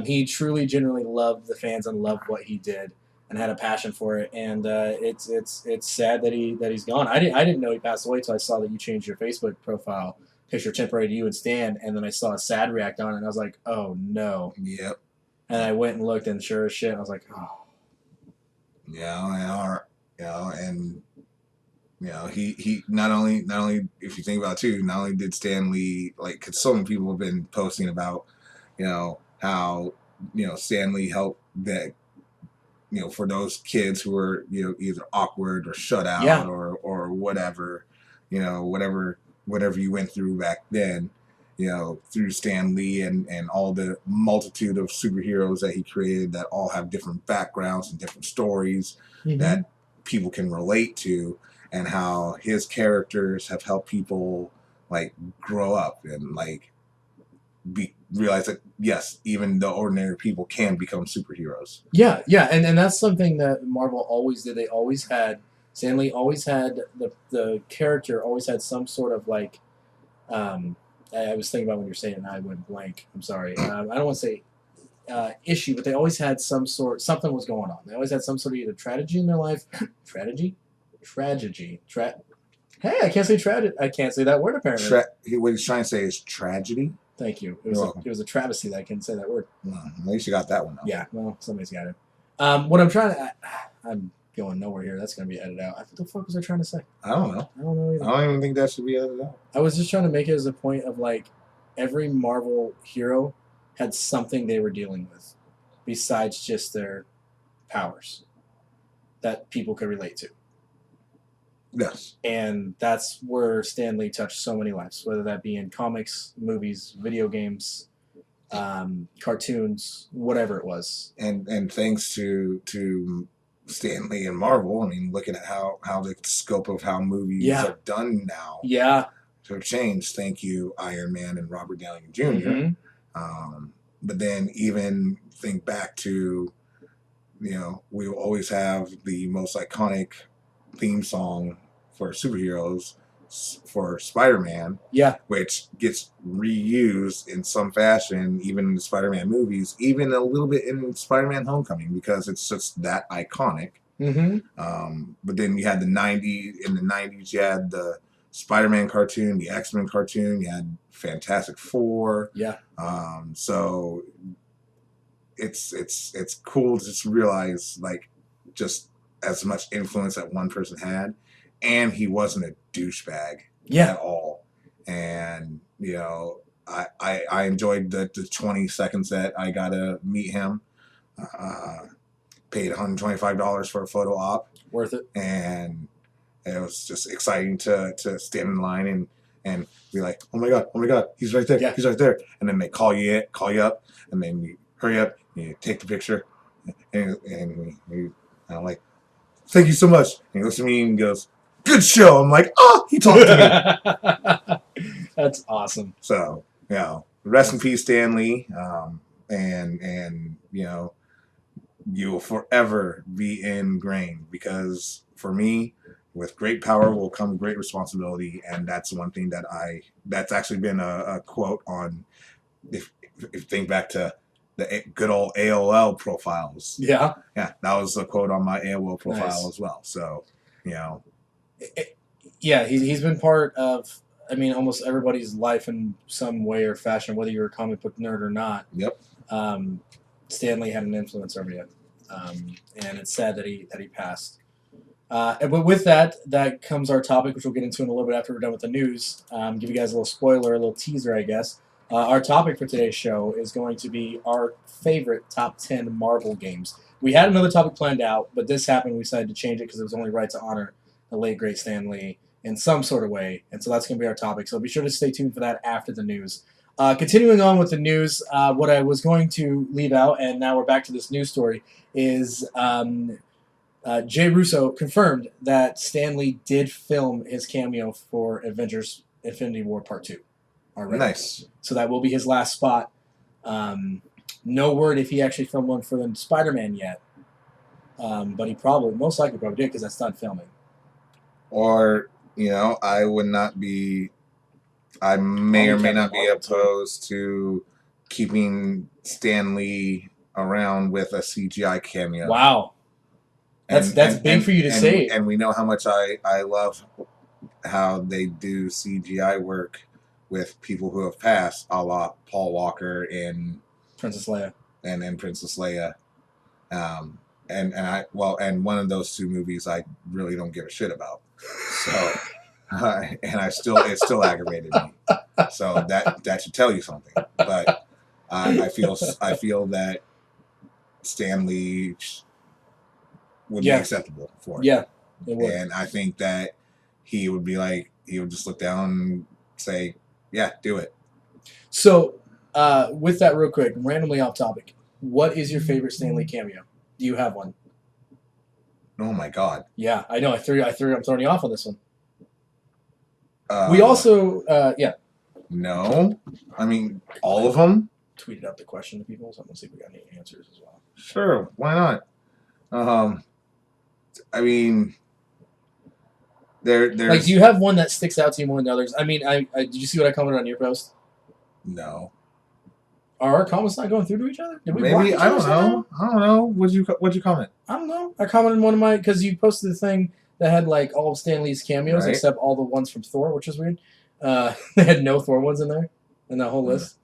He truly, genuinely loved the fans and loved what he did and had a passion for it. And it's sad that he's gone. I didn't know he passed away until I saw that you changed your Facebook profile picture temporary to you and Stan, and then I saw a sad react on it, and I was like, oh no. Yep. And I went and looked, and sure as shit, I was like, oh. Yeah, and he not only if you think about it too, not only did Stan Lee, like, cause so many people have been posting about, how Stan Lee helped that, for those kids who were either awkward or shut out or whatever, whatever you went through back then, through Stan Lee and all the multitude of superheroes that he created that all have different backgrounds and different stories that people can relate to, and how his characters have helped people like grow up and like realize that yes, even the ordinary people can become superheroes. Yeah, and that's something that Marvel always did. They always had Stan Lee always had the character always had some sort of like. I was thinking about when you're saying it, and I went blank. I'm sorry. I don't want to say issue, but they always had something was going on. They always had some sort of either tragedy in their life. Tragedy. Hey, I can't say tragedy. I can't say that word apparently. What he's trying to say is tragedy. Thank you. It was a travesty that I couldn't say that word. At least you got that one. Yeah, well, somebody's got it. What I'm trying to... I'm going nowhere here. That's going to be edited out. What the fuck was I trying to say? I don't know. I don't know either. I don't even think that should be edited out. I was just trying to make it as a point of, like, every Marvel hero had something they were dealing with besides just their powers that people could relate to. Yes. And that's where Stan Lee touched so many lives, whether that be in comics, movies, video games, cartoons, whatever it was. And thanks to Stan Lee and Marvel, I mean, looking at how the scope of how movies are done now have changed. Thank you, Iron Man and Robert Downey Jr. But then even think back to, we will always have the most iconic theme song for superheroes for Spider-Man, which gets reused in some fashion, even in the Spider-Man movies, even a little bit in Spider-Man Homecoming, because it's just that iconic. But then you had in the 90s, you had the Spider-Man cartoon, the X-Men cartoon, you had Fantastic Four. So it's cool to just realize, like, just as much influence that one person had, and he wasn't a douchebag at all. And I enjoyed the 20 seconds that I got to meet him. Paid $125 for a photo op. Worth it. And it was just exciting to stand in line and be like, oh my god, he's right there, he's right there. And then they call you up, and then you hurry up, and you take the picture, and I'm like, thank you so much. And he looks at me and goes, good show. I'm like, oh, he talked to me. That's awesome. So, rest in peace, Stan Lee. And you will forever be ingrained, because for me, with great power will come great responsibility. And that's one thing that's actually been a quote on, if you think back to the good old AOL profiles. Yeah, that was a quote on my AOL profile as well. So, he's been part of, I mean, almost everybody's life in some way or fashion, whether you're a comic book nerd or not. Yep. Stan Lee had an influence over you, and it's sad that he passed. But with that comes our topic, which we'll get into in a little bit after we're done with the news. Give you guys a little spoiler, a little teaser, I guess. Our topic for today's show is going to be our favorite top 10 Marvel games. We had another topic planned out, but this happened. We decided to change it because it was only right to honor the late, great Stan Lee in some sort of way. And so that's going to be our topic. So be sure to stay tuned for that after the news. Continuing on with the news, what I was going to leave out, and now we're back to this news story, is Jay Russo confirmed that Stan Lee did film his cameo for Avengers Infinity War Part 2. Already. Nice. So that will be his last spot. No word if he actually filmed one for the Spider-Man yet. But he most likely did because that's done filming. Or, I would not be. I may or may not be opposed to keeping Stan Lee around with a CGI cameo. Wow. That's big for you to say. And we know how much I love how they do CGI work with people who have passed, a la Paul Walker in Princess Leia. And Princess Leia. And one of those two movies I really don't give a shit about. So and it still aggravated me. So that should tell you something. But I feel that Stan Lee would be acceptable for it. Yeah, it would. And I think that he would just look down and say, "Yeah, do it." So, with that, real quick, randomly off topic, what is your favorite Stan Lee cameo? Do you have one? Oh my God! Yeah, I know. I'm throwing you off on this one. We also, No, I mean all of them. Tweeted out the question to people, so I'm gonna see if we got any answers as well. Sure, why not? I mean, there's like, do you have one that sticks out to you more than others? I mean, I did you see what I commented on your post? No. Are our comments not going through to each other? Did we Maybe I don't know. I don't know. What'd you comment? I don't know. I commented on one of my because you posted the thing that had like all of Stan Lee's cameos except all the ones from Thor, which is weird. They had no Thor ones in there in that whole list.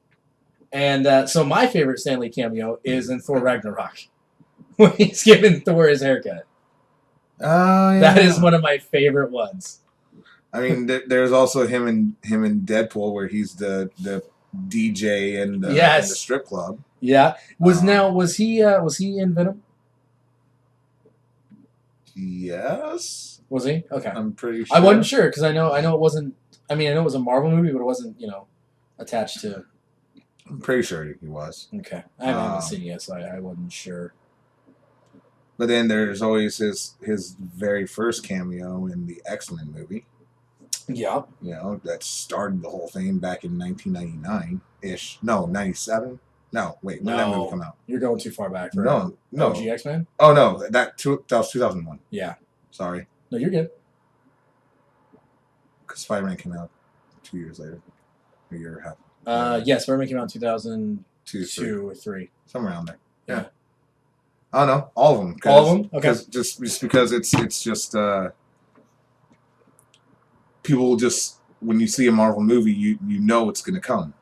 And so my favorite Stan Lee cameo is in Thor Ragnarok when he's giving Thor his haircut. Yeah. That is one of my favorite ones. I mean, there's also him in Deadpool where he's the DJ in the strip club. Yeah. Was he in Venom? Yes. Was he? Okay. I'm pretty sure. I wasn't sure because I know it wasn't. I mean, I know it was a Marvel movie, but it wasn't attached to. I'm pretty sure he was. Okay, I haven't seen it yet, so I wasn't sure. But then there's always his very first cameo in the X-Men movie. Yeah. That started the whole thing back in 1999-ish. No, 97. No, wait, when did that movie come out? You're going too far back. No. OG X-Men? Oh, no, that was 2001. Yeah. Sorry. No, you're good. Because Spider-Man came out 2 years later. A year and a half. Yes, Spider-Man came out in 2002 or 3. Somewhere around there. Yeah. I don't know. All of them. All of them? Okay. Just because it's just... people just... When you see a Marvel movie, you know it's going to come.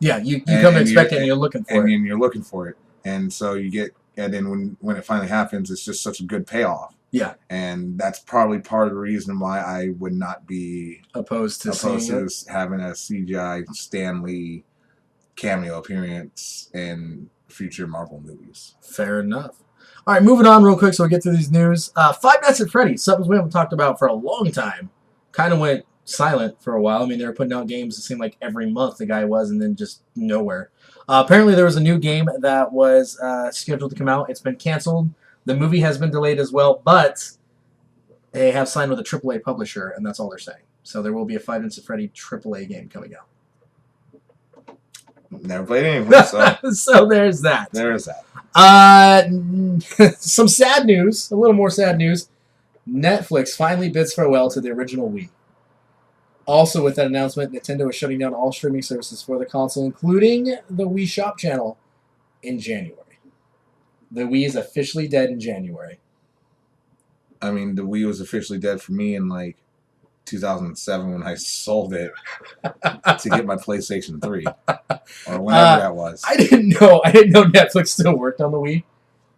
Yeah, you come to expect it and you're looking for it. And you're looking for it. And so you get... And then when it finally happens, it's just such a good payoff. Yeah. And that's probably part of the reason why I would not be opposed to having a CGI Stan Lee cameo appearance in future Marvel movies. Fair enough. All right, moving on real quick so we get through these news. Five Nights at Freddy's, something we haven't talked about for a long time. Kind of went silent for a while. I mean, they were putting out games, it seemed like every month the guy was, and then just nowhere. Apparently there was a new game that was scheduled to come out. It's been canceled. The movie has been delayed as well, but they have signed with a AAA publisher, and that's all they're saying. So there will be a Five Nights at Freddy AAA game coming out. Never played anything, so... So there's that. There's that. Some sad news, a little more sad news. Netflix finally bids farewell to the original Wii. Also with that announcement, Nintendo is shutting down all streaming services for the console, including the Wii Shop channel, in January. The Wii is officially dead in January. I mean, the Wii was officially dead for me in, 2007 when I sold it to get my PlayStation 3. Or whenever that was. I didn't know Netflix still worked on the Wii.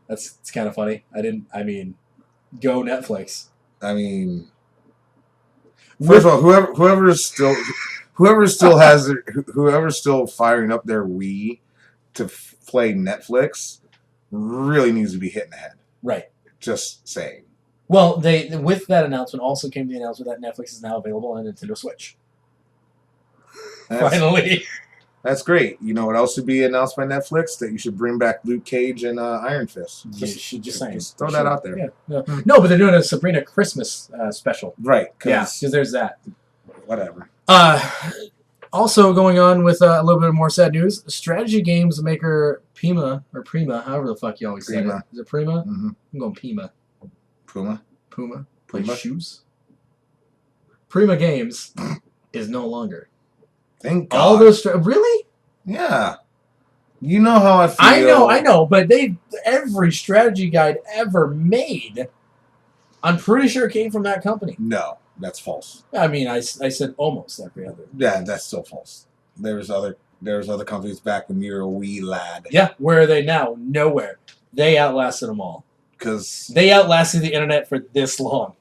It's kind of funny. Go Netflix. I mean... First of all, whoever's still firing up their Wii to play Netflix really needs to be hit in the head. Right. Just saying. Well, with that announcement also came the announcement that Netflix is now available on Nintendo Switch. Finally. That's great. You know what else should be announced by Netflix? That you should bring back Luke Cage and Iron Fist. Just throw that out there. Yeah. No, but they're doing a Sabrina Christmas special. Right. Yeah, because there's that. Whatever. Also going on with a little bit more sad news, strategy games maker Prima, however the fuck you always say it. Is it Prima? Mm-hmm. I'm going Pima. Puma? Play shoes? Prima Games is no longer. Thank God. All those... really? Yeah. You know how I feel. I know, but every strategy guide ever made, I'm pretty sure it came from that company. No, that's false. I mean, I said almost every other. Yeah, that's still false. There's other companies back when you were a wee lad. Yeah, where are they now? Nowhere. They outlasted them all. Because they outlasted the internet for this long.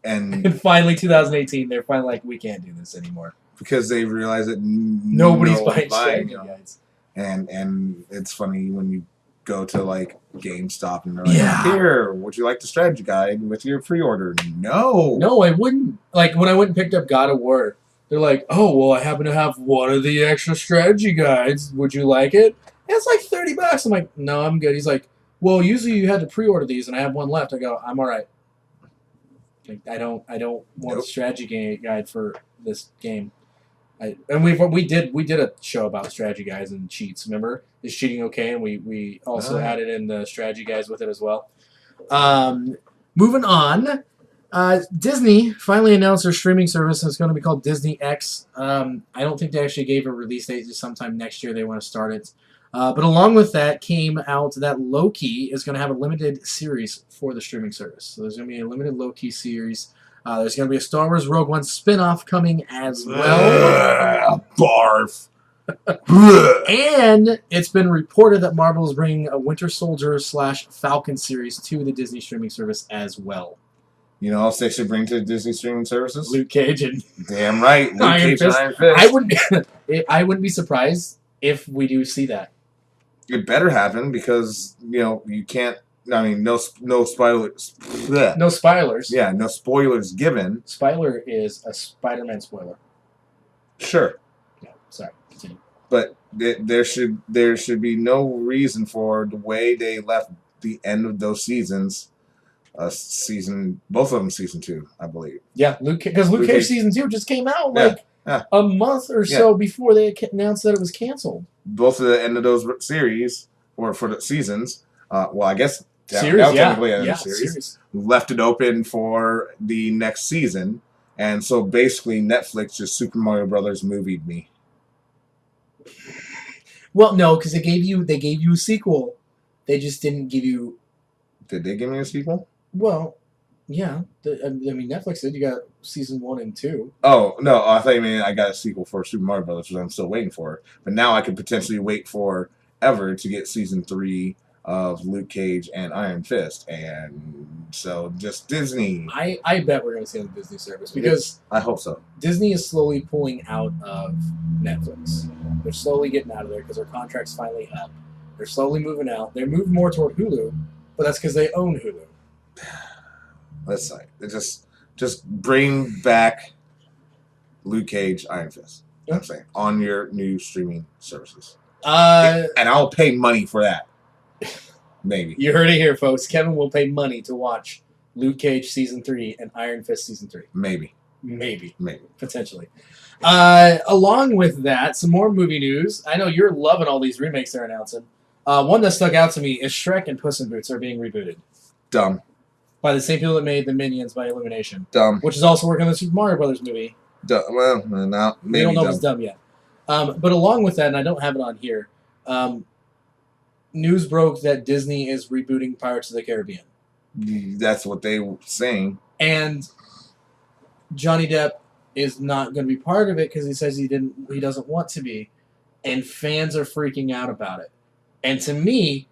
And finally, 2018, they're finally like, we can't do this anymore. Because they realize that nobody's buying strategy guides. And it's funny when you go to like GameStop and they're like, here, would you like the strategy guide with your pre-order? No, I wouldn't. Like when I went and picked up God of War, they're like, oh, well, I happen to have one of the extra strategy guides. Would you like it? And it's like $30. I'm like, no, I'm good. He's like, well, usually you had to pre-order these, and I have one left. I go, I'm all right. Like, I don't want a strategy guide for this game. We did a show about strategy guides and cheats. Remember, is cheating okay? And we also added in the strategy guides with it as well. Moving on, Disney finally announced their streaming service, and it's going to be called Disney X. I don't think they actually gave a release date. Sometime next year they want to start it. But along with that came out that Loki is going to have a limited series for the streaming service. So there's going to be a limited Loki series. There's going to be a Star Wars Rogue One spinoff coming as well. Barf. And it's been reported that Marvel is bringing a Winter Soldier / Falcon series to the Disney streaming service as well. You know what else they should bring to Disney streaming services? Luke Cage and... Damn right. Luke Cage and Iron Fist. I wouldn't be surprised if we do see that. It better happen because, you know, you can't... I mean, no spoilers. Blech. No spoilers. Yeah, no spoilers given. Spoiler is a Spider-Man spoiler. Sure. Yeah, sorry. Continue. But there should be no reason for the way they left the end of those seasons. Both of them season 2, I believe. Yeah, because Luke Cage season 2 just came out a month or so before they announced that it was canceled. Both of the end of those series, or for the seasons, well, I guess series. Left it open for the next season, and so basically Netflix just Super Mario Brothers movied me. Well, no, because they gave you a sequel. They just didn't give you. Did they give me a sequel? Well, yeah. I mean, Netflix did. You got season 1 and 2. Oh no, I thought you meant I got a sequel for Super Mario Brothers, which I'm still waiting for. But now I could potentially wait forever to get season 3 of Luke Cage and Iron Fist, and so just Disney. I bet we're going to see on the Disney service because I hope so. Disney is slowly pulling out of Netflix. They're slowly getting out of there because their contract's finally up. They're slowly moving out. They're moving more toward Hulu, but that's because they own Hulu. Let's say just bring back Luke Cage, Iron Fist. You know what I'm saying, on your new streaming services, and I'll pay money for that. Maybe. You heard it here, folks. Kevin will pay money to watch Luke Cage Season 3 and Iron Fist Season 3. Maybe. Potentially. Along with that, some more movie news. I know you're loving all these remakes they're announcing. One that stuck out to me is Shrek and Puss in Boots are being rebooted. Dumb. By the same people that made the Minions by Illumination. Dumb. Which is also working on the Super Mario Brothers movie. Dumb. Well, now maybe we don't know if it's dumb yet. But along with that, and I don't have it on here, news broke that Disney is rebooting Pirates of the Caribbean. That's what they were saying. And Johnny Depp is not going to be part of it because he says he doesn't want to be. And fans are freaking out about it. And to me,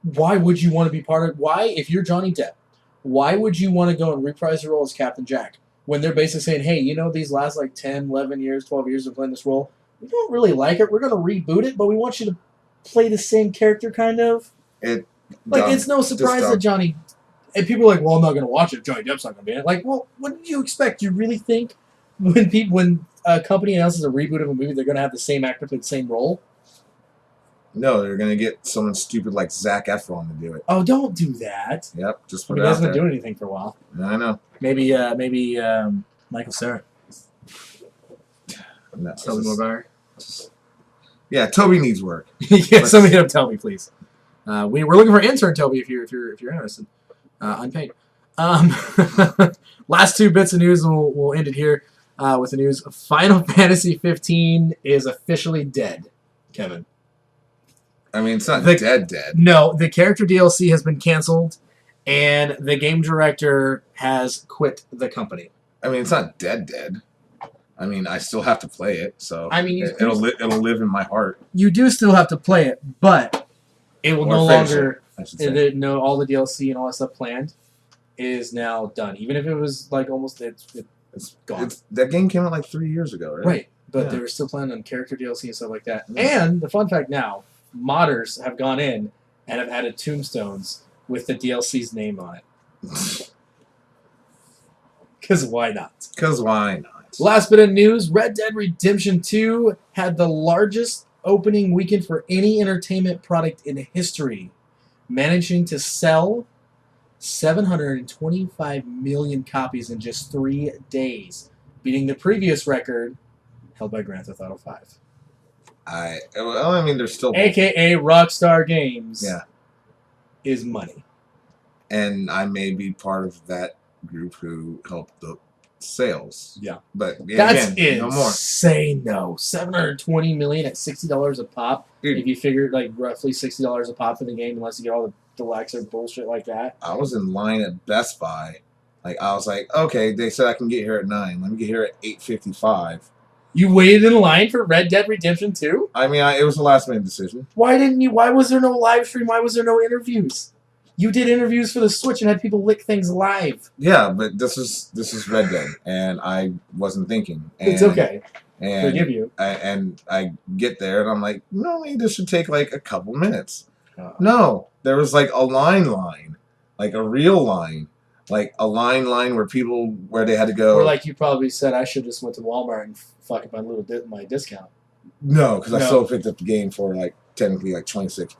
why would you want to be part of it? Why, if you're Johnny Depp, why would you want to go and reprise your role as Captain Jack? When they're basically saying, hey, you know, these last 10, 11 years, 12 years of playing this role, we don't really like it. We're going to reboot it, but we want you to play the same character, kind of. It's no surprise that Johnny... And people are like, well, I'm not going to watch it. Johnny Depp's not going to be in it. Like, well, what did you expect? You really think when a company announces a reboot of a movie, they're going to have the same actor play the same role? No, they're going to get someone stupid like Zac Efron to do it. Oh, don't do that. Yep, just put it out there. He hasn't been doing anything for a while. I know. Maybe Michael Cera. No. Tell me more about her. Yeah, Toby needs work. Yeah, somebody hit up Toby, please. We're looking for intern Toby if you're interested. Unpaid. Last two bits of news, and we'll end it here with the news. Final Fantasy 15 is officially dead. Kevin. I mean, it's not dead. No, the character DLC has been canceled, and the game director has quit the company. I mean, it's not dead. I mean, I still have to play it, so I mean, it'll live in my heart. You do still have to play it, but it will no longer. No, all the DLC and all that stuff planned is now done. Even if it was like almost it's gone. That game came out like 3 years ago, right? Right, but Yeah. they were still planning on character DLC and stuff like that. Yeah. And the fun fact now, modders have gone in and have added tombstones with the DLC's name on it. Because why not? Because why not? Last bit of news, Red Dead Redemption 2 had the largest opening weekend for any entertainment product in history, managing to sell 725 million copies in just 3 days, beating the previous record held by Grand Theft Auto 5. I mean, there's still... AKA Rockstar Games. Yeah. Is money. And I may be part of that group who helped the sales. Yeah. But That's again, no more. insane, though. $720 million at $60 a pop. Dude. If you figure like roughly $60 a pop for the game, unless you get all the deluxe or bullshit like that. I was in line at Best Buy. Like, I was like, okay, they said I can get here at 9. Let me get here at 8:55. You waited in line for Red Dead Redemption 2? I mean, it was a last-minute decision. Why didn't you? Why was there no live stream? Why was there no interviews? You did interviews for the Switch and had people lick things live. Yeah, but this is Red Dead, and I wasn't thinking. And, It's okay. And Forgive you. I get there, and I'm like, no, this should take like a couple minutes. Oh. No, there was like a line, like a real line. Like a line where they had to go. Or like you probably said, I should just went to Walmart and fucking my discount. No, because I No. still picked up the game for like technically like $26.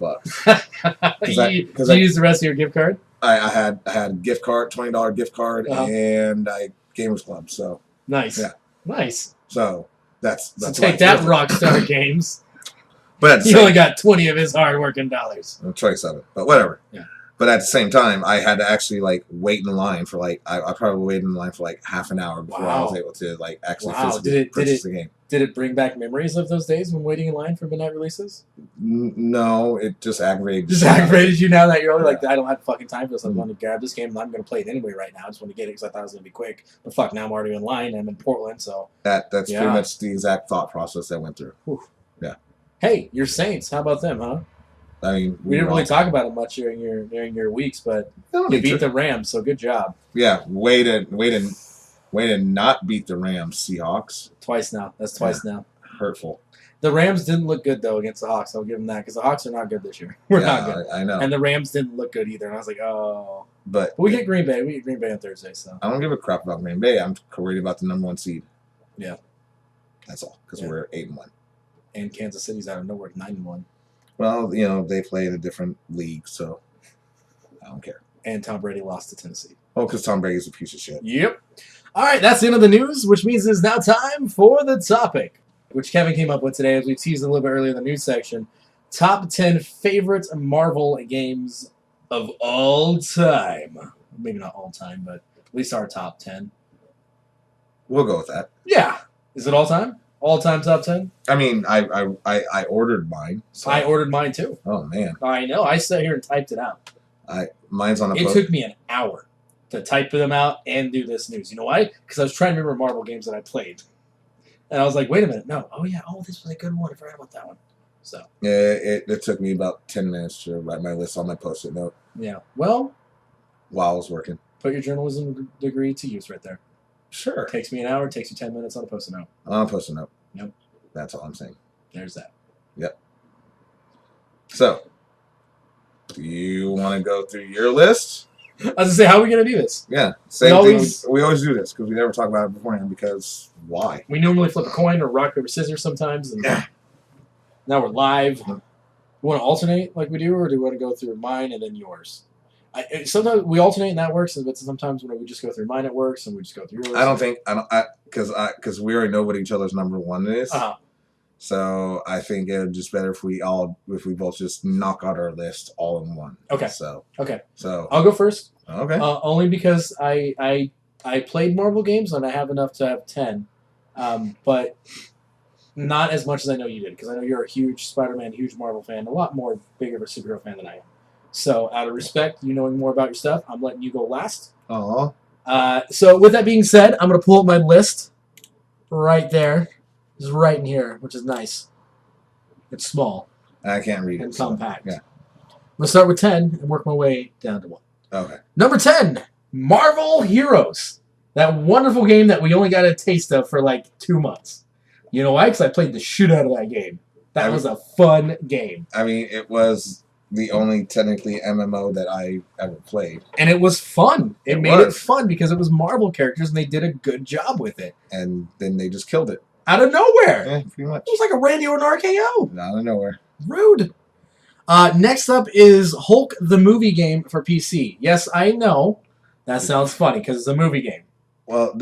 You used the rest of your gift card? I had a gift card, $20 gift card, Uh-huh. and Gamers Club. So Nice. Yeah. Nice. so that's So why take it's that, different. Rockstar Games. But at the He same, only got 20 of his hard-working dollars. 27, but whatever. Yeah. But at the same time, I had to actually like wait in line for like I probably waited in line for like half an hour before I was Wow. able to like actually Wow. physically purchase the game. Did it bring back memories of those days when waiting in line for midnight releases? No, it just aggravated. Just the shit out of me. aggravated you now that you're only like, Yeah. I don't have fucking time for this. I'm going to grab this game and I'm going to play it anyway right now. I just want to get it because I thought it was going to be quick. But fuck, now I'm already in line. I'm in Portland, so. That's Yeah. pretty much the exact thought process I went through. Whew. Yeah. Hey, your Saints. How about them, huh? I mean, We didn't really talk about it much during your weeks, but you beat the Rams, so good job. Yeah, way to not beat the Rams, Seahawks. Twice now. That's twice now. Hurtful. The Rams didn't look good, though, against the Hawks. I'll give them that, because the Hawks are not good this year. We're not good. I know. And the Rams didn't look good either. And I was like, oh. But We get Green Bay. We get Green Bay on Thursday, so. I don't give a crap about Green Bay. I'm worried about the number 1 seed. Yeah. That's all, because Yeah. we're 8-1. And Kansas City's out of nowhere, 9-1. Well, they play in a different league, so I don't care. And Tom Brady lost to Tennessee. Oh, because Tom Brady's a piece of shit. Yep. All right, that's the end of the news, which means it's now time for the topic, which Kevin came up with today, as we teased a little bit earlier in the news section. Top 10 favorite Marvel games of all time. Maybe not all time, but at least our top 10. We'll go with that. Yeah. Is it all time? All time top 10? I mean, I ordered mine. So. I ordered mine too. Oh man, I know. I sat here and typed it out. mine's on a. It took me an hour to type them out and do this news. You know why? Because I was trying to remember Marvel games that I played. And I was like, wait a minute. No. Oh, yeah. Oh, this was a good one. I forgot about that one. So. Yeah, it took me about 10 minutes to write my list on my post-it note. Yeah. Well, while I was working. Put your journalism degree to use right there. Sure. Takes me an hour. Takes you 10 minutes on a post-it note. On a post-it note. Yep. That's all I'm saying. There's that. Yep. So, do you want to go through your list? I was going to say, how are we going to do this? Yeah. Same always- thing. We always do this because we never talk about it beforehand because why? We normally flip a coin or rock, paper, scissors sometimes. And Yeah. now we're live. We want to alternate like we do, or do we want to go through mine and then yours? Sometimes we alternate and that works, but sometimes when we just go through mine, it works, and we just go through yours. I don't think because we already know what each other's number one is. So I think it would just better if we both just knock out our list all in one. Okay. So I'll go first. Okay. Only because I played Marvel games and I have enough to have 10, but not as much as I know you did, because I know you're a huge Spider-Man, huge Marvel fan, a lot more bigger of a superhero fan than I am. So out of respect, you knowing more about your stuff, I'm letting you go last. So with that being said, I'm going to pull up my list right there. It's right in here, which is nice. It's small. I can't read it. And compact. So, yeah. I'm going to start with 10 and work my way down to 1. Okay. Number 10, Marvel Heroes. That wonderful game that we only got a taste of for like 2 months. You know why? Because I played the shit out of that game. That was a fun game. I mean, it was the only technically MMO that I ever played. And it was fun. It made it fun because it was Marvel characters and they did a good job with it. And then they just killed it. Out of nowhere. Yeah, pretty much. It was like a Randy or an RKO. Out of nowhere. Rude. Next up is Hulk the movie game for PC. Yes, I know. That sounds funny because it's a movie game. And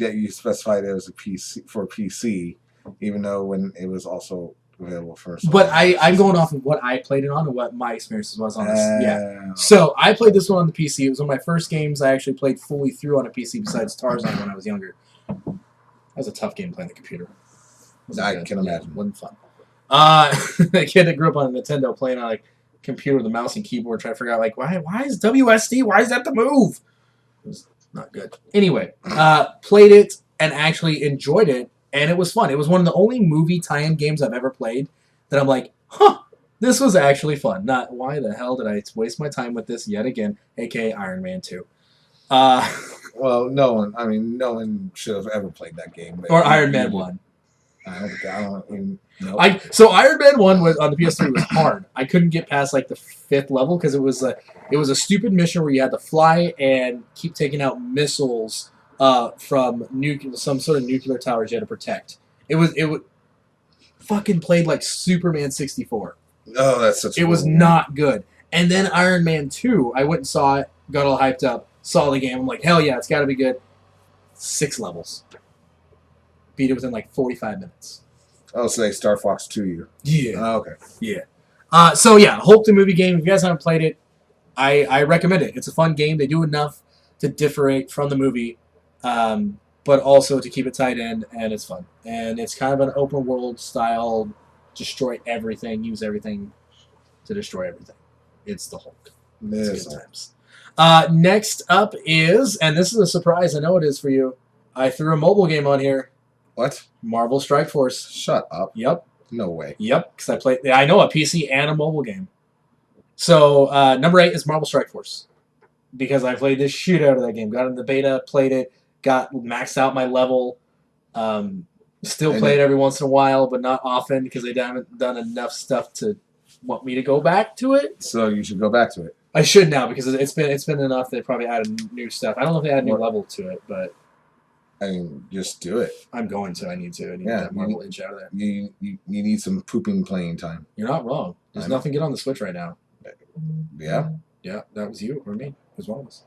that you specified it was a PC for PC, even though when it was also available first. But I'm going off of what I played it on and what my experiences was on this. Yeah. So I played this one on the PC. It was one of my first games I actually played fully through on a PC besides Tarzan when I was younger. That was a tough game playing the computer. I can imagine. It wasn't fun. The kid that grew up on Nintendo playing on a computer with a mouse and keyboard trying to figure out like why is WSD? Why is that the move? It was not good. Anyway, played it and actually enjoyed it, and it was fun. It was one of the only movie tie-in games I've ever played that I'm like, this was actually fun. Not why the hell did I waste my time with this yet again, aka Iron Man 2. Well, no one should have ever played that game. Or Iron Man 1. I don't even know. So Iron Man 1 was on the PS3 was hard. I couldn't get past like the 5th level because it was a stupid mission where you had to fly and keep taking out missiles from some sort of nuclear towers you had to protect. It was fucking played like Superman 64. Oh, that's such. It was not good. And then Iron Man 2, I went and saw it, got all hyped up, saw the game. I'm like, hell yeah, it's got to be good. 6 levels. Beat it within like 45 minutes. Oh, so they Star Fox 2 you. Yeah. Oh, okay. Yeah. So yeah, Hulk the movie game. If you guys haven't played it, I recommend it. It's a fun game. They do enough to differentiate from the movie, but also to keep it tied in, and it's fun. And it's kind of an open world style, destroy everything, use everything to destroy everything. It's the Hulk. It's good times. Next up is, and this is a surprise, I know it is for you, I threw a mobile game on here. What? Marvel Strike Force. Shut up. Yep. No way. Yep, because I know a PC and a mobile game. So, number 8 is Marvel Strike Force. Because I played this shit out of that game. Got in the beta, played it, got maxed out my level. Still play it every once in a while, but not often because they haven't done enough stuff to want me to go back to it. So you should go back to it. I should now because it's been enough. They probably added new stuff. I don't know if they added a new level to it, but I mean, just do it. I'm going to. I need to. I need that Marvel itch out of there. You need some pooping playing time. You're not wrong. There's nothing good on the Switch right now. Yeah. Yeah, that was you or me. It was one of us.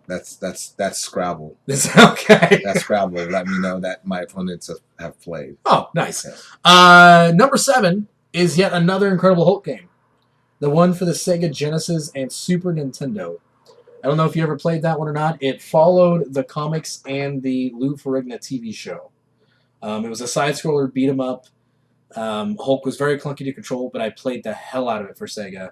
That's Scrabble. It's okay. That's Scrabble. Let me know that my opponents have played. Oh, nice. Yeah. Number 7 is yet another Incredible Hulk game. The one for the Sega Genesis and Super Nintendo. I don't know if you ever played that one or not. It followed the comics and the Lou Ferrigno TV show. It was a side-scroller beat-em-up. Hulk was very clunky to control, but I played the hell out of it for Sega.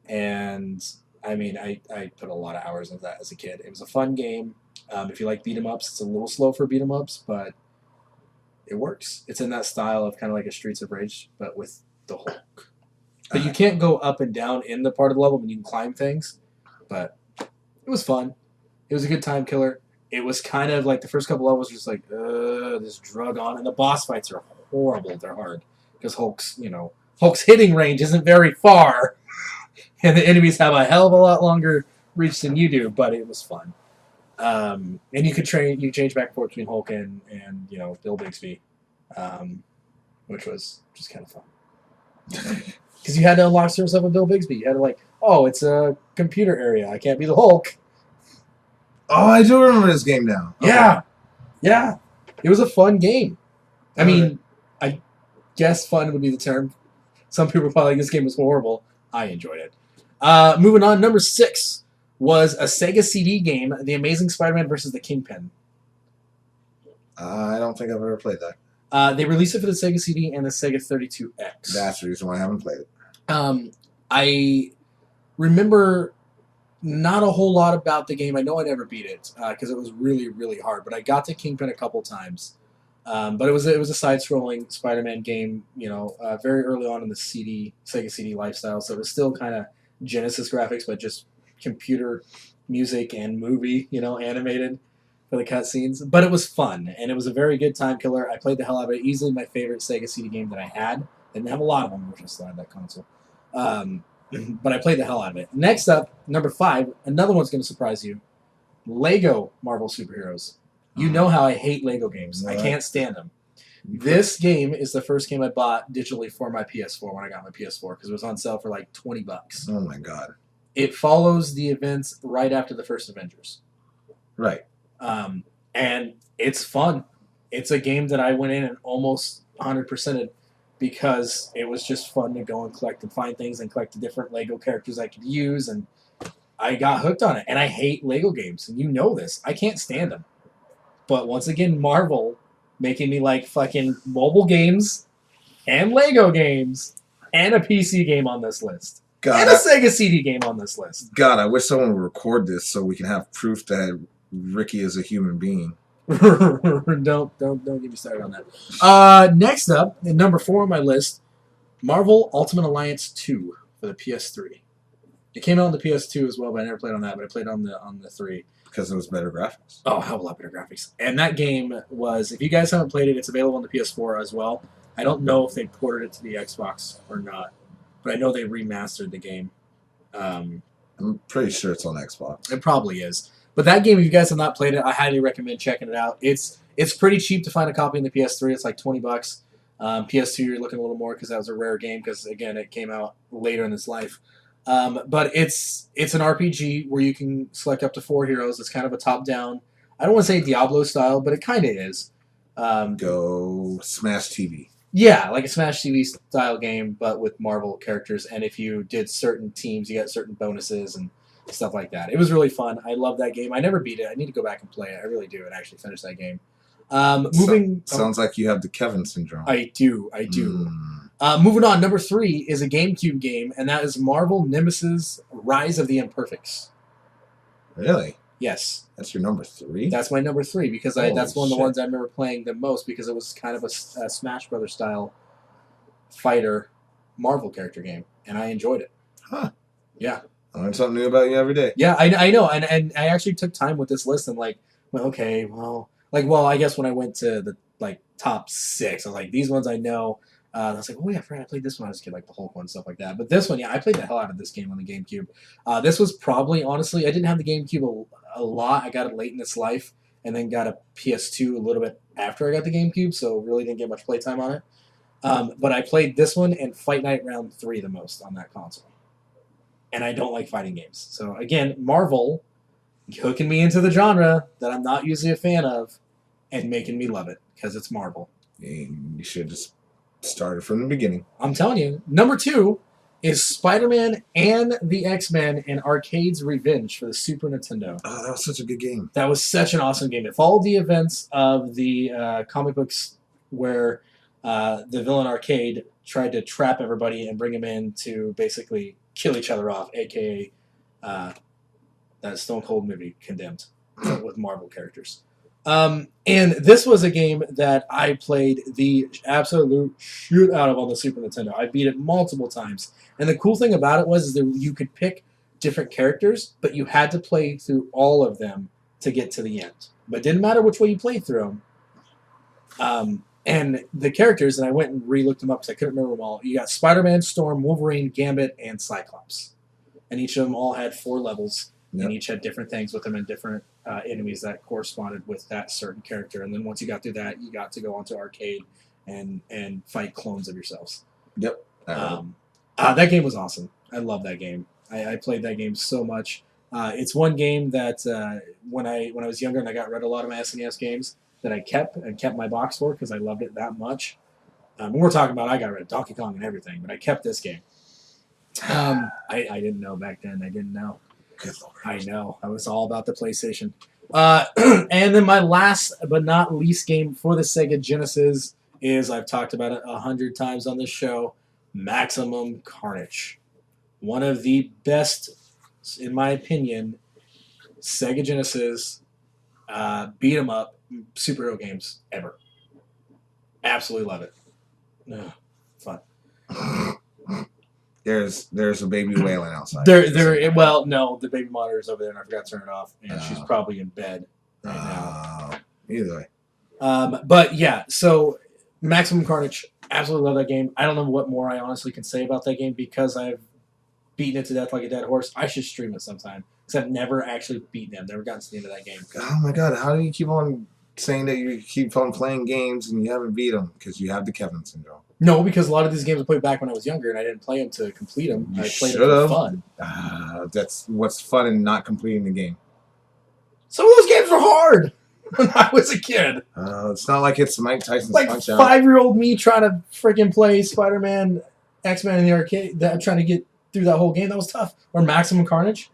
And, I mean, I put a lot of hours into that as a kid. It was a fun game. If you like beat-em-ups, it's a little slow for beat-em-ups, but it works. It's in that style of kind of like a Streets of Rage, but with the Hulk. But you can't go up and down in the part of the level when you can climb things, but it was fun. It was a good time killer. It was kind of like the first couple levels just like, this drug on. And the boss fights are horrible. They're hard. Because Hulk's hitting range isn't very far. And the enemies have a hell of a lot longer reach than you do. But it was fun. And you could change back and forth between Hulk and Bill Bixby. Which was just kind of fun. Because you had to unlock certain stuff with Bill Bixby. You had to like, oh, it's a computer area. I can't be the Hulk. Oh, I do remember this game now. Yeah, yeah. It was a fun game. I Okay. mean, I guess fun would be the term. Some people are probably like, this game was horrible. I enjoyed it. Moving on, number 6 was a Sega CD game, The Amazing Spider-Man versus the Kingpin. I don't think I've ever played that. They released it for the Sega CD and the Sega 32X. That's the reason why I haven't played it. I remember not a whole lot about the game. I know I never beat it because it was really, really hard. But I got to Kingpin a couple times. But it was a side-scrolling Spider-Man game, very early on in the Sega CD lifestyle. So it was still kind of Genesis graphics, but just computer music and movie, animated for the cutscenes. But it was fun, and it was a very good time killer. I played the hell out of it. Easily my favorite Sega CD game that I had. Didn't have a lot of them, which I still had that console. But I played the hell out of it. Next up, number 5, another one's going to surprise you. Lego Marvel Superheroes. You know how I hate Lego games. I can't stand them. This game is the first game I bought digitally for my PS4 when I got my PS4 because it was on sale for like $20. Oh my god. It follows the events right after the first Avengers. Right. And it's fun. It's a game that I went in and almost 100%ed because it was just fun to go and collect and find things and collect the different Lego characters I could use, and I got hooked on it. And I hate Lego games, and you know this. I can't stand them. But once again, Marvel making me like fucking mobile games and Lego games and a PC game on this list. God, and a Sega CD game on this list. God, I wish someone would record this so we can have proof that Ricky is a human being. Don't get me started on that. Next up, at number 4 on my list, Marvel Ultimate Alliance 2 for the PS3. It came out on the PS2 as well, but I never played on that. But I played on the 3 because it was better graphics. Oh, hell of a lot better graphics. And that game was, if you guys haven't played it, it's available on the PS4 as well. I don't know if they ported it to the Xbox or not, but I know they remastered the game. I'm pretty sure it's on Xbox. It probably is. But that game, if you guys have not played it, I highly recommend checking it out. It's pretty cheap to find a copy in the PS3. It's like $20. PS2, you're looking a little more because that was a rare game because, again, it came out later in its life. But it's an RPG where you can select up to 4 heroes. It's kind of a top-down. I don't want to say Diablo style, but it kind of is. Go Smash TV. Yeah, like a Smash TV style game, but with Marvel characters. And if you did certain teams, you got certain bonuses and stuff like that. It was really fun. I love that game. I never beat it. I need to go back and play it. I really do, and actually finish that game. Sounds like you have the Kevin syndrome. I do. Moving on, number 3 is a GameCube game, and that is Marvel Nemesis Rise of the Imperfects. Really? Yes. That's your number 3? That's my number 3 because that's one of the ones I remember playing the most because it was kind of a Smash Brothers style fighter Marvel character game, and I enjoyed it. Huh. Yeah. I learn something new about you every day. Yeah, I know, and I actually took time with this list and I guess when I went to the top 6, I was like, these ones I know. I was like, oh yeah, I forgot I played this one. I was a kid, like the Hulk one and stuff like that. But this one, yeah, I played the hell out of this game on the GameCube. This was probably, honestly, I didn't have the GameCube a lot. I got it late in its life, and then got a PS2 a little bit after I got the GameCube, so really didn't get much playtime on it. But I played this one and Fight Night Round 3 the most on that console. And I don't like fighting games. So again, Marvel hooking me into the genre that I'm not usually a fan of and making me love it because it's Marvel. You should just started from the beginning. I'm telling you. Number 2 is Spider-Man and the X-Men in Arcade's Revenge for the Super Nintendo. Oh, that was such a good game. That was such an awesome game. It followed the events of the comic books where the villain Arcade tried to trap everybody and bring them in to basically kill each other off, a.k.a. That Stone Cold movie, Condemned, with Marvel characters. And this was a game that I played the absolute shoot out of on the Super Nintendo. I beat it multiple times. And the cool thing about it was that you could pick different characters, but you had to play through all of them to get to the end. But it didn't matter which way you played through them. And the characters, and I went and re-looked them up because I couldn't remember them all. You got Spider-Man, Storm, Wolverine, Gambit, and Cyclops. And each of them all had 4 levels. Yep. And each had different things with them and different enemies that corresponded with that certain character. And then once you got through that, you got to go onto Arcade and fight clones of yourselves. Yep. That game was awesome. I love that game. I played that game so much. It's one game that when I was younger and I got rid of a lot of my SNES games that I kept my box for because I loved it that much. We're talking about I got rid of Donkey Kong and everything, but I kept this game. I didn't know back then. I didn't know. Good Lord. I know. I was all about the PlayStation. And then my last but not least game for the Sega Genesis is, I've talked about it 100 times on this show, Maximum Carnage. One of the best, in my opinion, Sega Genesis beat 'em up superhero games ever. Absolutely love it. Ugh, fun. There's a baby wailing outside. Well, no, the baby monitor's over there, and I forgot to turn it off, and she's probably in bed right now. Either way. But yeah, so Maximum Carnage, absolutely love that game. I don't know what more I honestly can say about that game because I've beaten it to death like a dead horse. I should stream it sometime because I've never actually beaten it. I've never gotten to the end of that game. Oh my god, how do you keep on saying that you keep on playing games and you haven't beat them? Because you have the Kevin syndrome. No, because a lot of these games I played back when I was younger and I didn't play them to complete them. You I played them for fun. That's what's fun in not completing the game. Some of those games were hard when I was a kid. It's not like it's Mike Tyson's Like Punch Out. 5-year-old me trying to freaking play Spider-Man, X-Men in the arcade, trying to get through that whole game. That was tough. Or Maximum Carnage.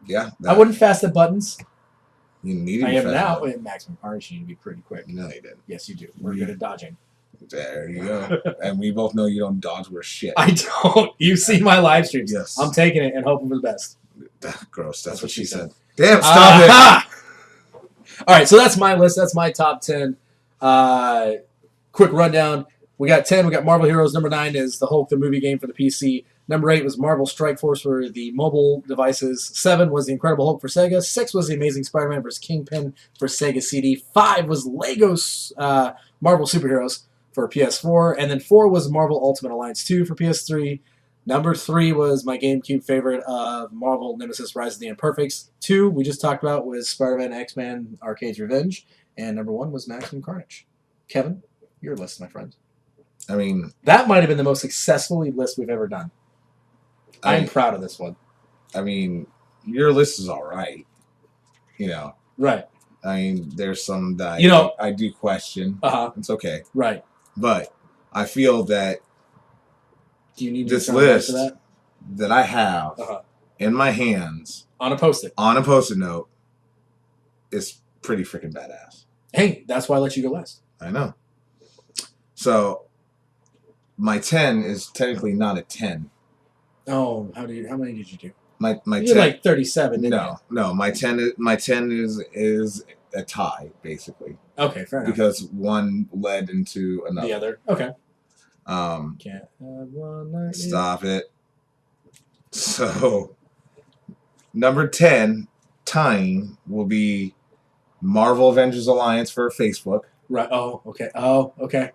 Yeah. I wouldn't fast the buttons. You needed I am now. In Maximum Carnage, you need to be pretty quick. No, you didn't. Yes, you do. We're good at dodging. There you go. And we both know you don't dodge worth shit. I don't. You see my live streams. Yes. I'm taking it and hoping for the best. Gross. That's what she said. Damn, stop it. All right, so that's my list. That's my top 10. Quick rundown. We got 10. We got Marvel Heroes. Number 9 is the Hulk, the movie game for the PC. Number 8 was Marvel Strike Force for the mobile devices. 7 was the Incredible Hulk for Sega. 6 was the Amazing Spider-Man vs. Kingpin for Sega CD. 5 was Lego's Marvel Superheroes for PS4. And then 4 was Marvel Ultimate Alliance 2 for PS3. Number 3 was my GameCube favorite of Marvel Nemesis Rise of the Imperfects. 2, we just talked about, was Spider-Man X-Men Arcade's Revenge. And number 1 was Maximum Carnage. Kevin, your list, my friend. I mean, that might have been the most successful list we've ever done. I'm proud of this one. I mean, your list is all right. You know. Right. I mean, there's some that I do question. It's okay. Right. But I feel that do you need this list that I have in my hands on a Post-it note is pretty freaking badass. Hey, that's why I let you go last. I know. So my 10 is technically not a 10. Oh, how many did you do? My you 10 did like 37. Didn't you? No. My 10 is a tie basically. Okay, fair enough. Because one led into another. The other. Okay. Can't have one night. Stop it. So number 10 tying will be Marvel Avengers Alliance for Facebook. Right. Oh, okay.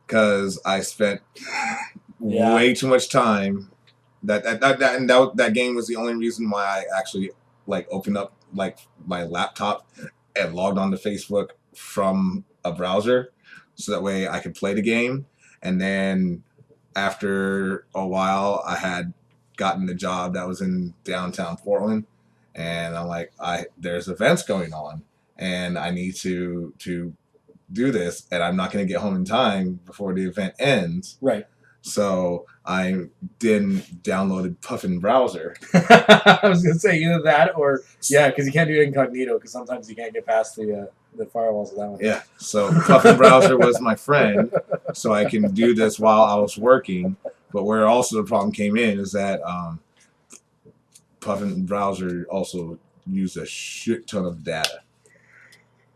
Because I spent way too much time. That game was the only reason why I actually opened up my laptop and logged onto Facebook from a browser, so that way I could play the game. And then after a while, I had gotten a job that was in downtown Portland, and I'm like, there's events going on, and I need to do this, and I'm not going to get home in time before the event ends. Right. So I then downloaded Puffin Browser. I was going to say either that or, because you can't do it incognito because sometimes you can't get past the firewalls of that one. Yeah, so Puffin Browser was my friend, so I can do this while I was working. But where also the problem came in is that Puffin Browser also used a shit ton of data.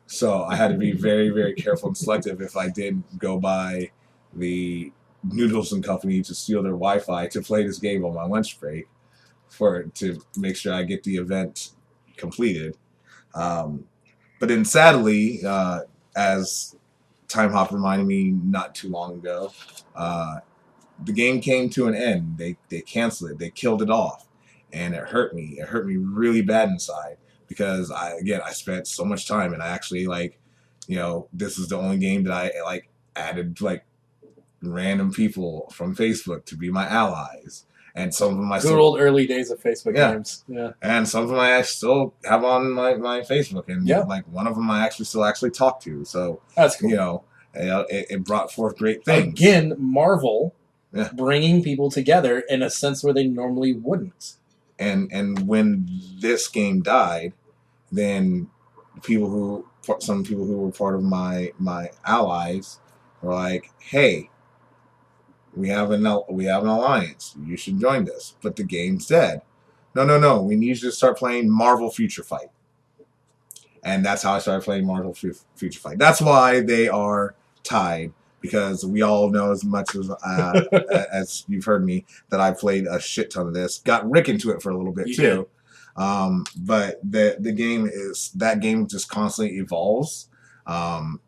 So I had to be very, very careful and selective if I did go by the Noodles and Company to steal their Wi-Fi to play this game on my lunch break to make sure I get the event completed. But then sadly, as Time Hop reminded me not too long ago, the game came to an end. They canceled it. They killed it off. And it hurt me. It hurt me really bad inside because I spent so much time, and I actually this is the only game that I added random people from Facebook to be my allies. And some of them Good old early days of Facebook games. Yeah. And some of them I still have on my Facebook. And like one of them I actually talk to. So that's cool. You know, it brought forth great things. Again, Marvel bringing people together in a sense where they normally wouldn't. And when this game died, then some people who were part of my allies were like, "Hey, we have an alliance. You should join this." But the game's dead. No. We need you to start playing Marvel Future Fight. And that's how I started playing Marvel Future Fight. That's why they are tied, because we all know as much as you've heard me that I played a shit ton of this. Got Rick into it for a little bit too. But the game just constantly evolves. You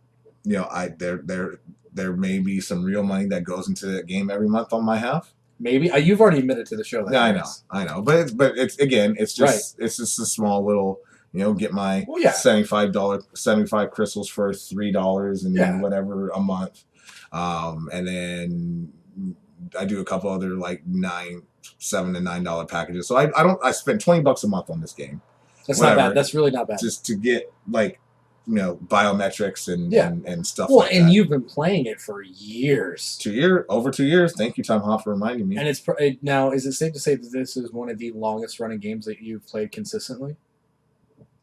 know, there may be some real money that goes into the game every month on my half. Maybe you've already admitted to the show. That yeah, I know. But it's just a small little. You know, get my $75 crystals for $3 and whatever a month, and then I do a couple other like $7 to $9 packages. So I spend $20 a month on this game. That's not bad. That's really not bad. Just to get like biometrics and stuff. Well, and you've been playing it for years. Over 2 years. Thank you, Time Hop, for reminding me. And it's now. Is it safe to say that this is one of the longest running games that you've played consistently?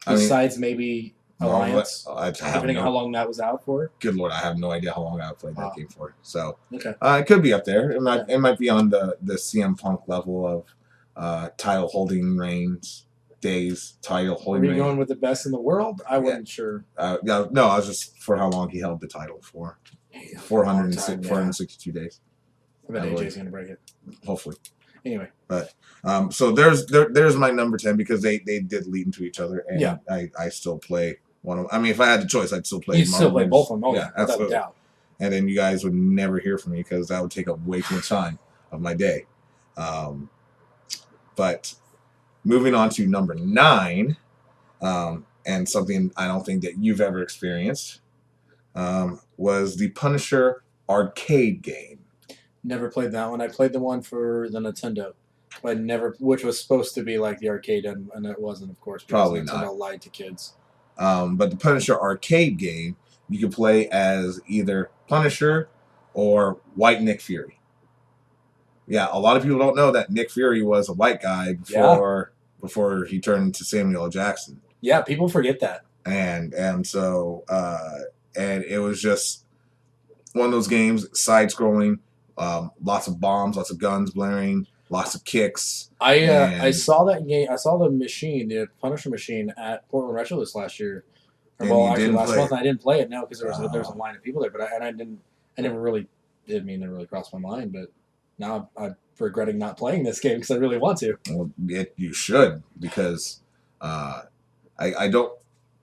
Besides maybe Alliance, depending on how long that was out for. Good Lord, I have no idea how long I played that game for. So it could be up there. It might be on the CM Punk level of title holding reigns, title holding. Are you going with the best in the world? I wasn't sure. No, I was just for how long he held the title for. 462 days. I bet AJ's going to break it. Hopefully. Anyway. But so there's my number 10, because they did lead into each other, and I still play one of them. I mean, if I had the choice, I'd still play. You'd still play both of them. Absolutely. Without doubt. And then you guys would never hear from me, because that would take up way too much time of my day. But moving on to number 9, and something I don't think that you've ever experienced, was the Punisher arcade game. Never played that one. I played the one for the Nintendo, but which was supposed to be like the arcade, and it wasn't, of course. Probably Nintendo not. Lied to kids. But the Punisher arcade game, you could play as either Punisher or White Nick Fury. Yeah, a lot of people don't know that Nick Fury was a white guy before he turned into Samuel L. Jackson. Yeah, people forget that. And so and it was just one of those games, side-scrolling. Lots of bombs, lots of guns blaring, lots of kicks. I saw that game. I saw the Punisher machine at Portland Retro this last year. Last month. I didn't play it now because there was a line of people there. But I never really did mean to really cross my mind. But now I'm regretting not playing this game because I really want to. Well, you should, because I don't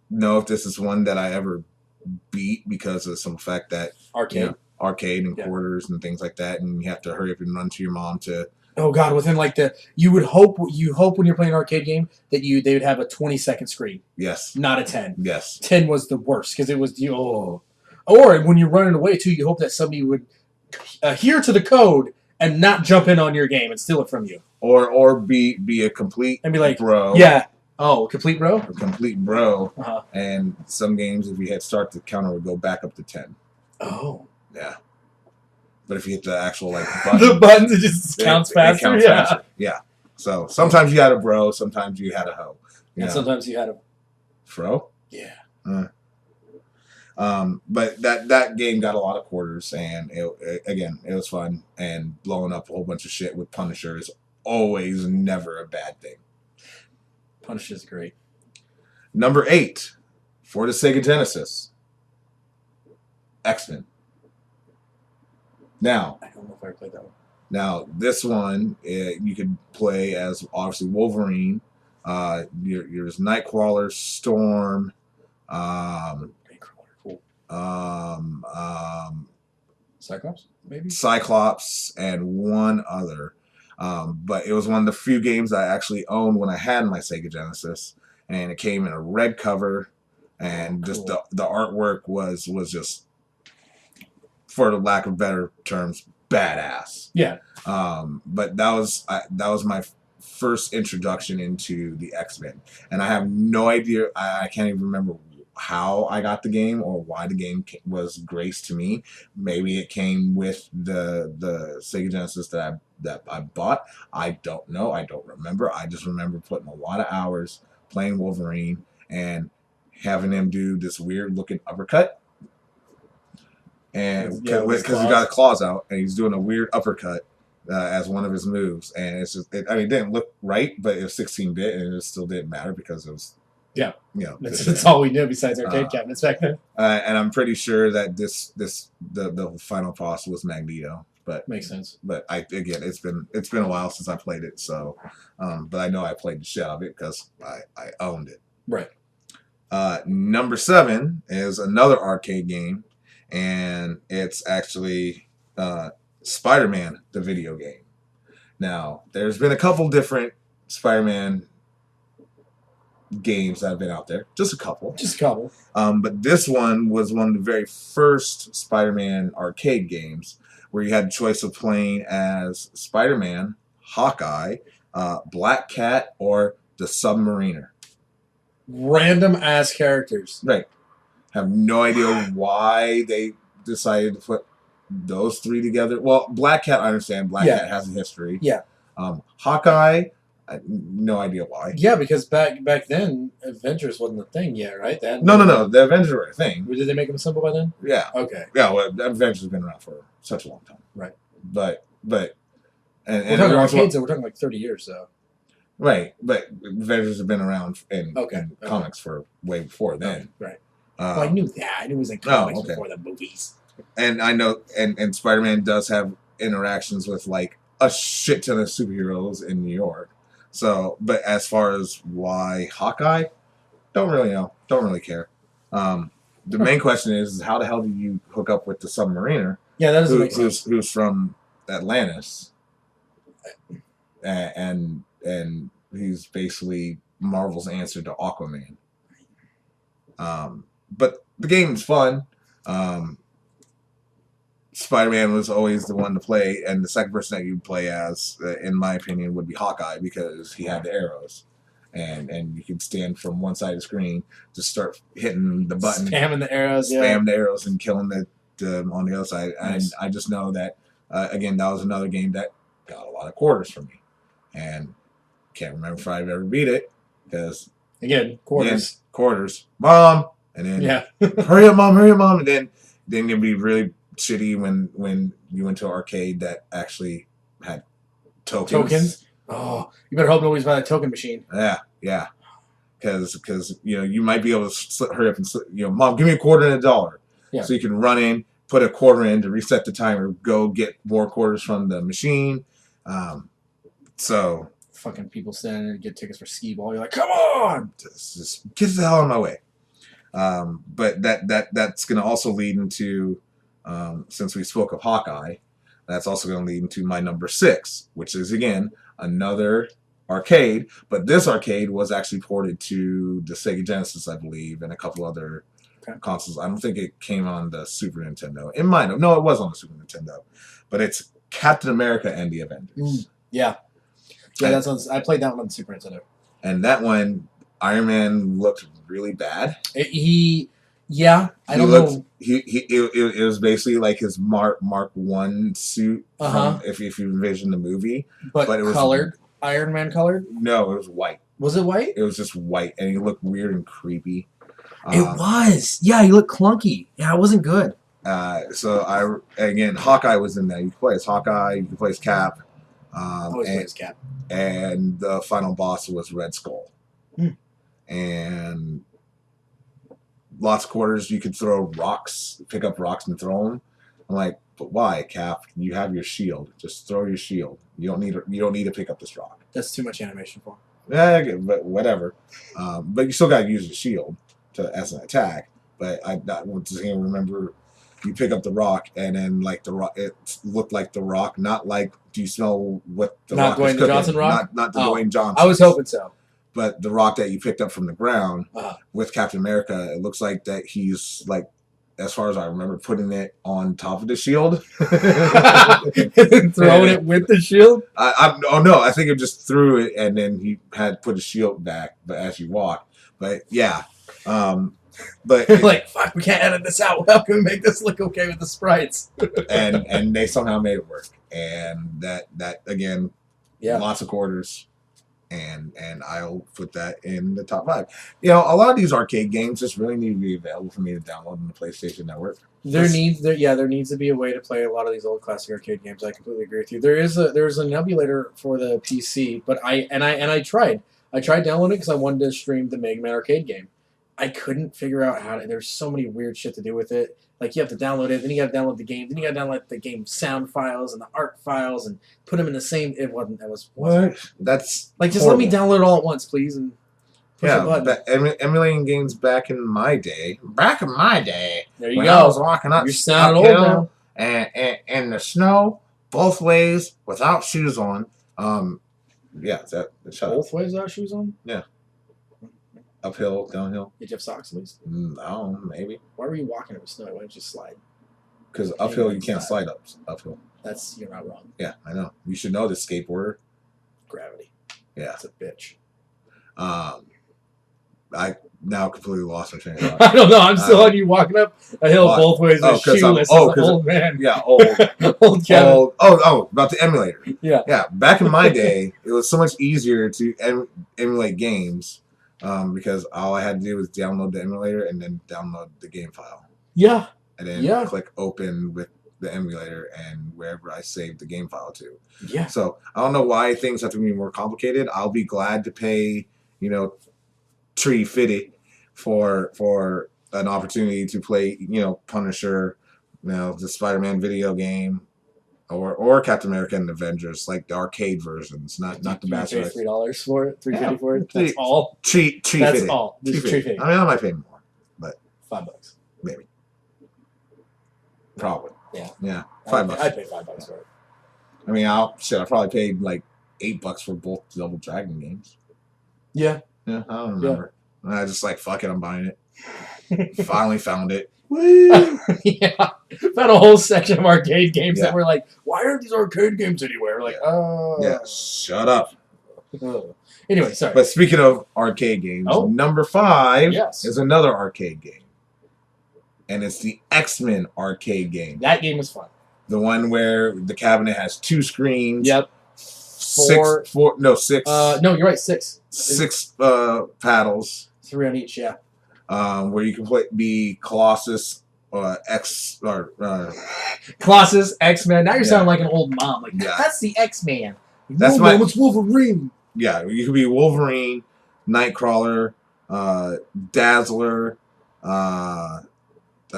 know if this is one that I ever beat because of some fact that arcade and quarters and things like that, and you have to hurry up and run to your mom to. Oh God! Within you hope when you're playing an arcade game that they would have a 20-second screen. Yes. Not a 10. Yes. 10 was the worst because it was Or when you're running away too, you hope that somebody would adhere to the code and not jump in on your game and steal it from you. Or be a complete and be like bro. Yeah. Oh, complete bro. A complete bro. And some games, if you hit start, the counter would go back up to 10. Oh. Yeah. But if you hit the actual button, the buttons, it just counts faster. Faster. Yeah. So sometimes you had a bro, sometimes you had a hoe. And sometimes you had a fro. Yeah. But that game got a lot of quarters, and it was fun. And blowing up a whole bunch of shit with Punisher is always never a bad thing. Punisher's great. Number 8 for the Sega Genesis, X-Men. Now, I don't know if I played that one. Now, this one, you could play as, obviously, Wolverine. There's Nightcrawler, Storm. Cool. Cyclops, maybe? Cyclops, and one other. But it was one of the few games I actually owned when I had my Sega Genesis. And it came in a red cover. And just the artwork was just for the lack of better terms, badass. Yeah. But that was my first introduction into the X-Men, and I have no idea. I can't even remember how I got the game or why the game was graced to me. Maybe it came with the Sega Genesis that I bought. I don't know. I don't remember. I just remember putting a lot of hours playing Wolverine and having him do this weird looking uppercut. And because he got his claws out and he's doing a weird uppercut as one of his moves, and it's just it didn't look right, but it was 16-bit and it still didn't matter because it was that's all we knew besides arcade cabinets back then. And I'm pretty sure that the final boss was Magneto, but makes sense. But it's been a while since I played it, so but I know I played the shit out of it because I owned it. Right. Number 7 is another arcade game. And it's actually Spider-Man, the video game. Now, there's been a couple different Spider-Man games that have been out there. Just a couple. But this one was one of the very first Spider-Man arcade games where you had a choice of playing as Spider-Man, Hawkeye, Black Cat, or the Submariner. Random ass characters. Right. Have no idea why they decided to put those 3 together. Well, Black Cat, I understand. Black Cat has a history. Yeah. Hawkeye, no idea why. Yeah, because back then, Avengers wasn't a thing yet, right? No. The Avengers were a thing. Did they make them simple by then? Yeah. Okay. Yeah, well, Avengers have been around for such a long time. Right. But we're talking arcades, so we're talking like 30 years, though. Right, but Avengers have been around in comics for way before then. Right. Well, I knew that. I knew it was in comics before the movies. And I know, and Spider-Man does have interactions with like a shit ton of superheroes in New York. So, but as far as why Hawkeye, don't really know. Don't really care. The main question is how the hell do you hook up with the Submariner? Yeah, that doesn't make sense. Who's from Atlantis, and he's basically Marvel's answer to Aquaman. But the game's fun. Spider-Man was always the one to play, and the second person that you'd play as, in my opinion, would be Hawkeye because he had the arrows. And you could stand from one side of the screen to start hitting the button. Spamming the arrows, the arrows and killing the on the other side. Nice. And I just know that, again, that was another game that got a lot of quarters from me. And can't remember if I've ever beat it because... Again, quarters. Quarters. Mom! And then, hurry up, Mom, and then you'd be really shitty when you went to an arcade that actually had tokens. Oh, you better hope nobody's buying that token machine. Yeah. Because you might be able to hurry up and Mom, give me $0.25 and $1. Yeah. So you can run in, put $0.25 in to reset the timer, go get more quarters from the machine. So fucking people standing and get tickets for skee ball. You're like, come on, just get the hell out of my way. But that's going to also lead into, since we spoke of Hawkeye, that's also going to lead into my number 6, which is again another arcade. But this arcade was actually ported to the Sega Genesis, I believe, and a couple other consoles. I don't think it came on the Super Nintendo. It might have. No, it was on the Super Nintendo. But it's Captain America and the Avengers. Yeah, that's on. I played that one on the Super Nintendo. And that one, Iron Man looked really bad. I don't know. It was basically like his Mark 1 suit from, if you envision the movie. But it was colored. Iron Man colored? No, it was white. Was it white? It was just white, and he looked weird and creepy. It was. Yeah, he looked clunky. Yeah, it wasn't good. Hawkeye was in there. You could play as Hawkeye. You could play as Cap. Always play as Cap. And the final boss was Red Skull. And lots of quarters. You could throw rocks, pick up rocks and throw them. I'm like, but why, Cap? You have your shield. Just throw your shield. You don't need to pick up this rock. That's too much animation for him. Yeah, but whatever. But you still got to use your shield as an attack. But I just can't remember. You pick up the rock, and then like the rock, it looked like the rock. Not like, do you smell what the rock is cooking? Not the Dwayne Johnson rock. Not the Dwayne Johnson. I was hoping so. But the rock that you picked up from the ground with Captain America, it looks like that he's like as far as I remember, putting it on top of the shield. And throwing it with the shield? Oh no, I think it just threw it and then he had put his shield back, but as you walk. But yeah. But like, fuck, we can't edit this out. How can we make this look okay with the sprites? and they somehow made it work. And that again, lots of quarters. And I'll put that in the top 5. You know, a lot of these arcade games just really need to be available for me to download on the PlayStation Network. There needs to be a way to play a lot of these old classic arcade games. I completely agree with you. There's an emulator for the PC, but I tried downloading it because I wanted to stream the Mega Man arcade game. I couldn't figure out how to. There's so many weird shit to do with it. Like, you have to download it, then you got to download the game, then you got to download the game sound files and the art files and put them in the same. It wasn't. That was what? That's like, just horrible. let me download it all at once, please, and push a button. Emulating games back in my day. There you when go. I was walking up, You're sounding old now. And in the snow, both ways, without shoes on. Yeah, Both ways without shoes on. Yeah. Uphill, downhill. Did you have socks at least? No, maybe. Why were you walking in the snow? Why didn't you slide? Because uphill you can't slide uphill. You're not wrong. Yeah, I know. You should know this, skateboarder. Gravity. Yeah. It's a bitch. I now completely lost my train of thought. I don't know. I'm still on you walking up a hill both ways with shoeless. Old man. Yeah, old. Old Kevin. About the emulator. Yeah. Yeah, back in my day, it was so much easier to emulate games because all I had to do was download the emulator and then download the game file. Yeah. And then click open with the emulator and wherever I saved the game file to. Yeah. So I don't know why things have to be more complicated. I'll be glad to pay, $3.50 for an opportunity to play, Punisher, the Spider-Man video game, or Captain America and Avengers, like the arcade versions, not the Master Race. $3 for it, $3.50 for it. That's all. That's all. $3.50. I mean, I might pay more, but $5, maybe, probably. Yeah. Yeah, $5. I'd pay $5 for it. I mean, I probably paid like $8 for both Double Dragon games. Yeah. Yeah, I don't remember. Yeah. I just fuck it, I'm buying it. Finally found it. Woo! Yeah. Found a whole section of arcade games that were like, why aren't these arcade games anywhere? Like, yeah, shut up. Anyway, sorry. But speaking of arcade games, number 5 is another arcade game. And it's the X-Men arcade game. That game was fun. The one where the cabinet has 2 screens. Yep. 6. No, you're right, 6. 6 paddles. 3 on each, yeah. Where you can be Colossus, Colossus, X-Men. Now you're sounding like an old mom. Like, that's the X-Man. That's it's Wolverine. Yeah, you could be Wolverine, Nightcrawler, Dazzler. Did I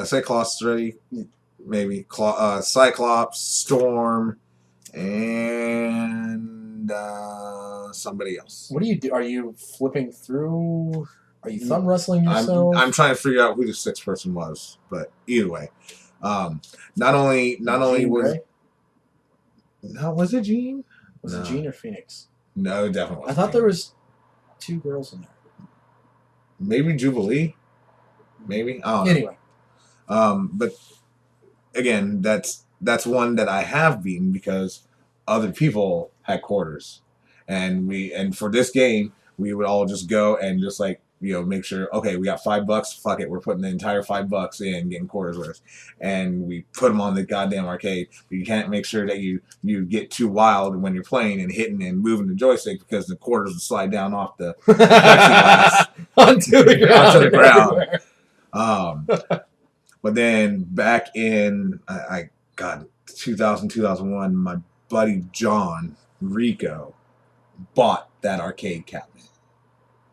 say Colossus already? Maybe Cyclops, Storm, and somebody else. What do you do? Are you flipping through? Are you thumb wrestling yourself? I'm trying to figure out who the 6th person was, but either way, not only was Gray? No, was it Jean? Was it Jean or Phoenix? No, definitely wasn't. I thought there was 2 girls in there. Maybe Jubilee. Maybe I don't know. Anyway, but again, that's one that I have beaten because other people had quarters, and for this game we would all just go and just make sure, okay, we got $5, fuck it, we're putting the entire $5 in, getting quarters worth, and we put them on the goddamn arcade. But you can't make sure that you get too wild when you're playing and hitting and moving the joystick because the quarters will slide down off the plexiglass onto the ground. But then back in 2000, 2001, my buddy John Rico bought that arcade cabinet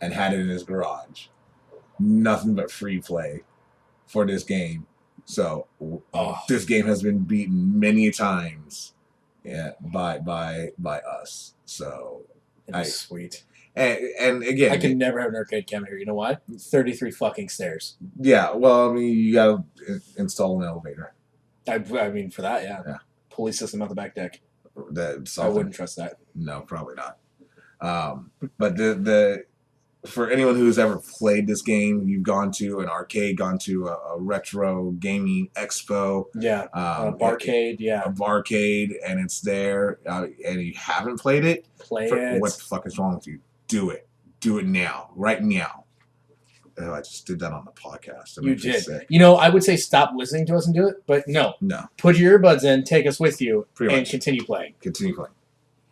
and had it in his garage. Nothing but free play for this game. So this game has been beaten many times, by us. So sweet. And again, I can never have an arcade cabinet here. You know why? 33 fucking stairs. Yeah, well, I mean, you gotta install an elevator. I mean, for that, yeah. Pulley system out the back deck. That's I wouldn't trust that. No, probably not. But the for anyone who's ever played this game, you've gone to an arcade, gone to a retro gaming expo, barcade, a barcade, and it's there, and you haven't played it. Play it. What the fuck is wrong with you? Do it now, right now. Oh, I just did that on the podcast. You did. Sick. You know, I would say stop listening to us and do it, but no. Put your earbuds in, take us with you, and continue playing.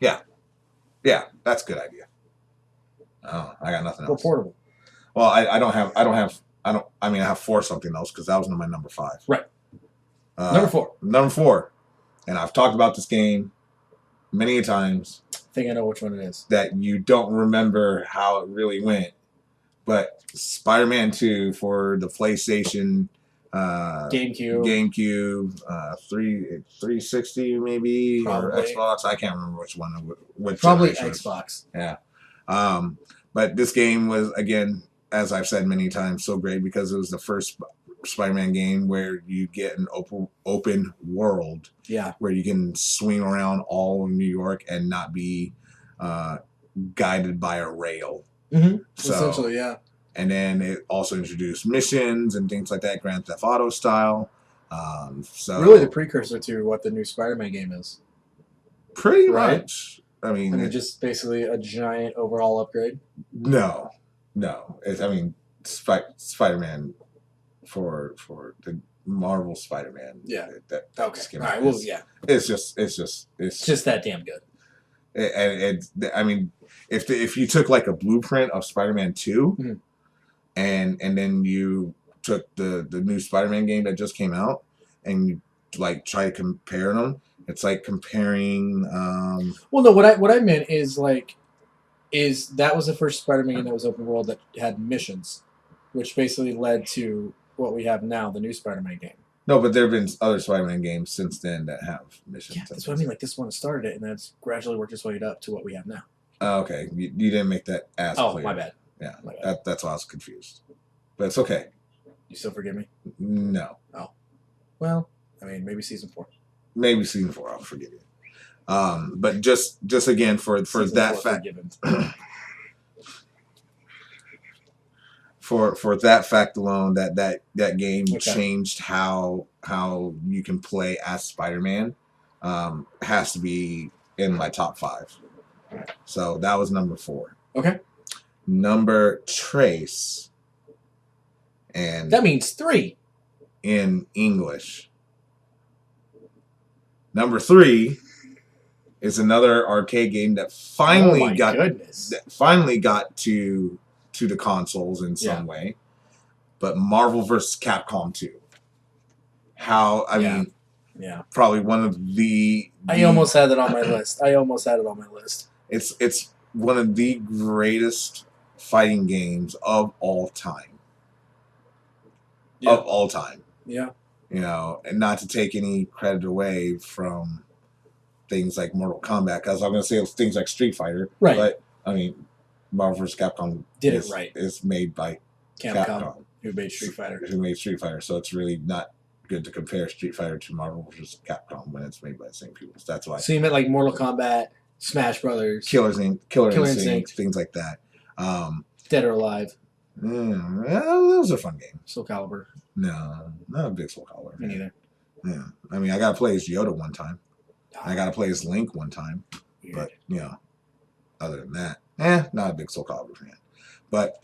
Yeah, that's a good idea. Oh, I got nothing else. Portable. Well, I have 4 something else because that was my number 5. Right. Number 4. And I've talked about this game many times. I think I know which one it is. That you don't remember how it really went. But Spider-Man 2 for the PlayStation, GameCube, 360 maybe, probably. Or Xbox. I can't remember which one. Probably Xbox. Yeah. But this game was, again, as I've said many times, so great because it was the first Spider-Man game where you get an open world. Yeah. Where you can swing around all of New York and not be guided by a rail. Mm-hmm. So, essentially, yeah. And then it also introduced missions and things like that, Grand Theft Auto style. So really the precursor to what the new Spider-Man game is. Pretty much. I mean, it's just basically a giant overall upgrade. No. Spider-Man for the Marvel Spider-Man. Yeah. Okay. All right. Well, yeah. It's just that damn good. If you took like a blueprint of Spider-Man 2, mm-hmm. and then you took the new Spider-Man game that just came out and you like try to compare them, it's like comparing. Well, no. What I meant is that was the first Spider-Man game that was open world that had missions, which basically led to what we have now, the new Spider-Man game. No, but there have been other Spider-Man games since then that have missions. Yeah, that's what I mean. Like this one started it, and then it's gradually worked its way up to what we have now. Oh, okay. You didn't make that as clear. Oh, my bad. Yeah, that's why I was confused. But it's okay. You still forgive me? No. Oh. Well, I mean, maybe season 4. Maybe season 4, I'll forgive you. But just again for that fact. For that fact alone, that game changed how you can play as Spider-Man. Has to be in my top 5. So that was number 4. Okay. Number Trace. And that means 3 in English. Number 3 is another arcade game that finally got to the consoles in some way, but Marvel vs. Capcom 2. Probably one of the. I almost had it on my list. It's one of the greatest fighting games of all time. Yeah. Of all time. Yeah. You know, and not to take any credit away from things like Mortal Kombat, because I'm going to say things like Street Fighter. Right. But, I mean, Marvel vs. Capcom is made by Capcom. Who made Street Fighter. So it's really not good to compare Street Fighter to Marvel vs. Capcom when it's made by the same people. So that's why. So you meant like Mortal Kombat, Smash Brothers, Killer Instinct, things like that. Dead or Alive. Those are fun games. Soul Calibur. No, not a big Soul Calibur. Me neither. Yeah, I mean, I got to play as Yoda one time. I got to play as Link one time. Weird. But other than that, not a big Soul Calibur fan. But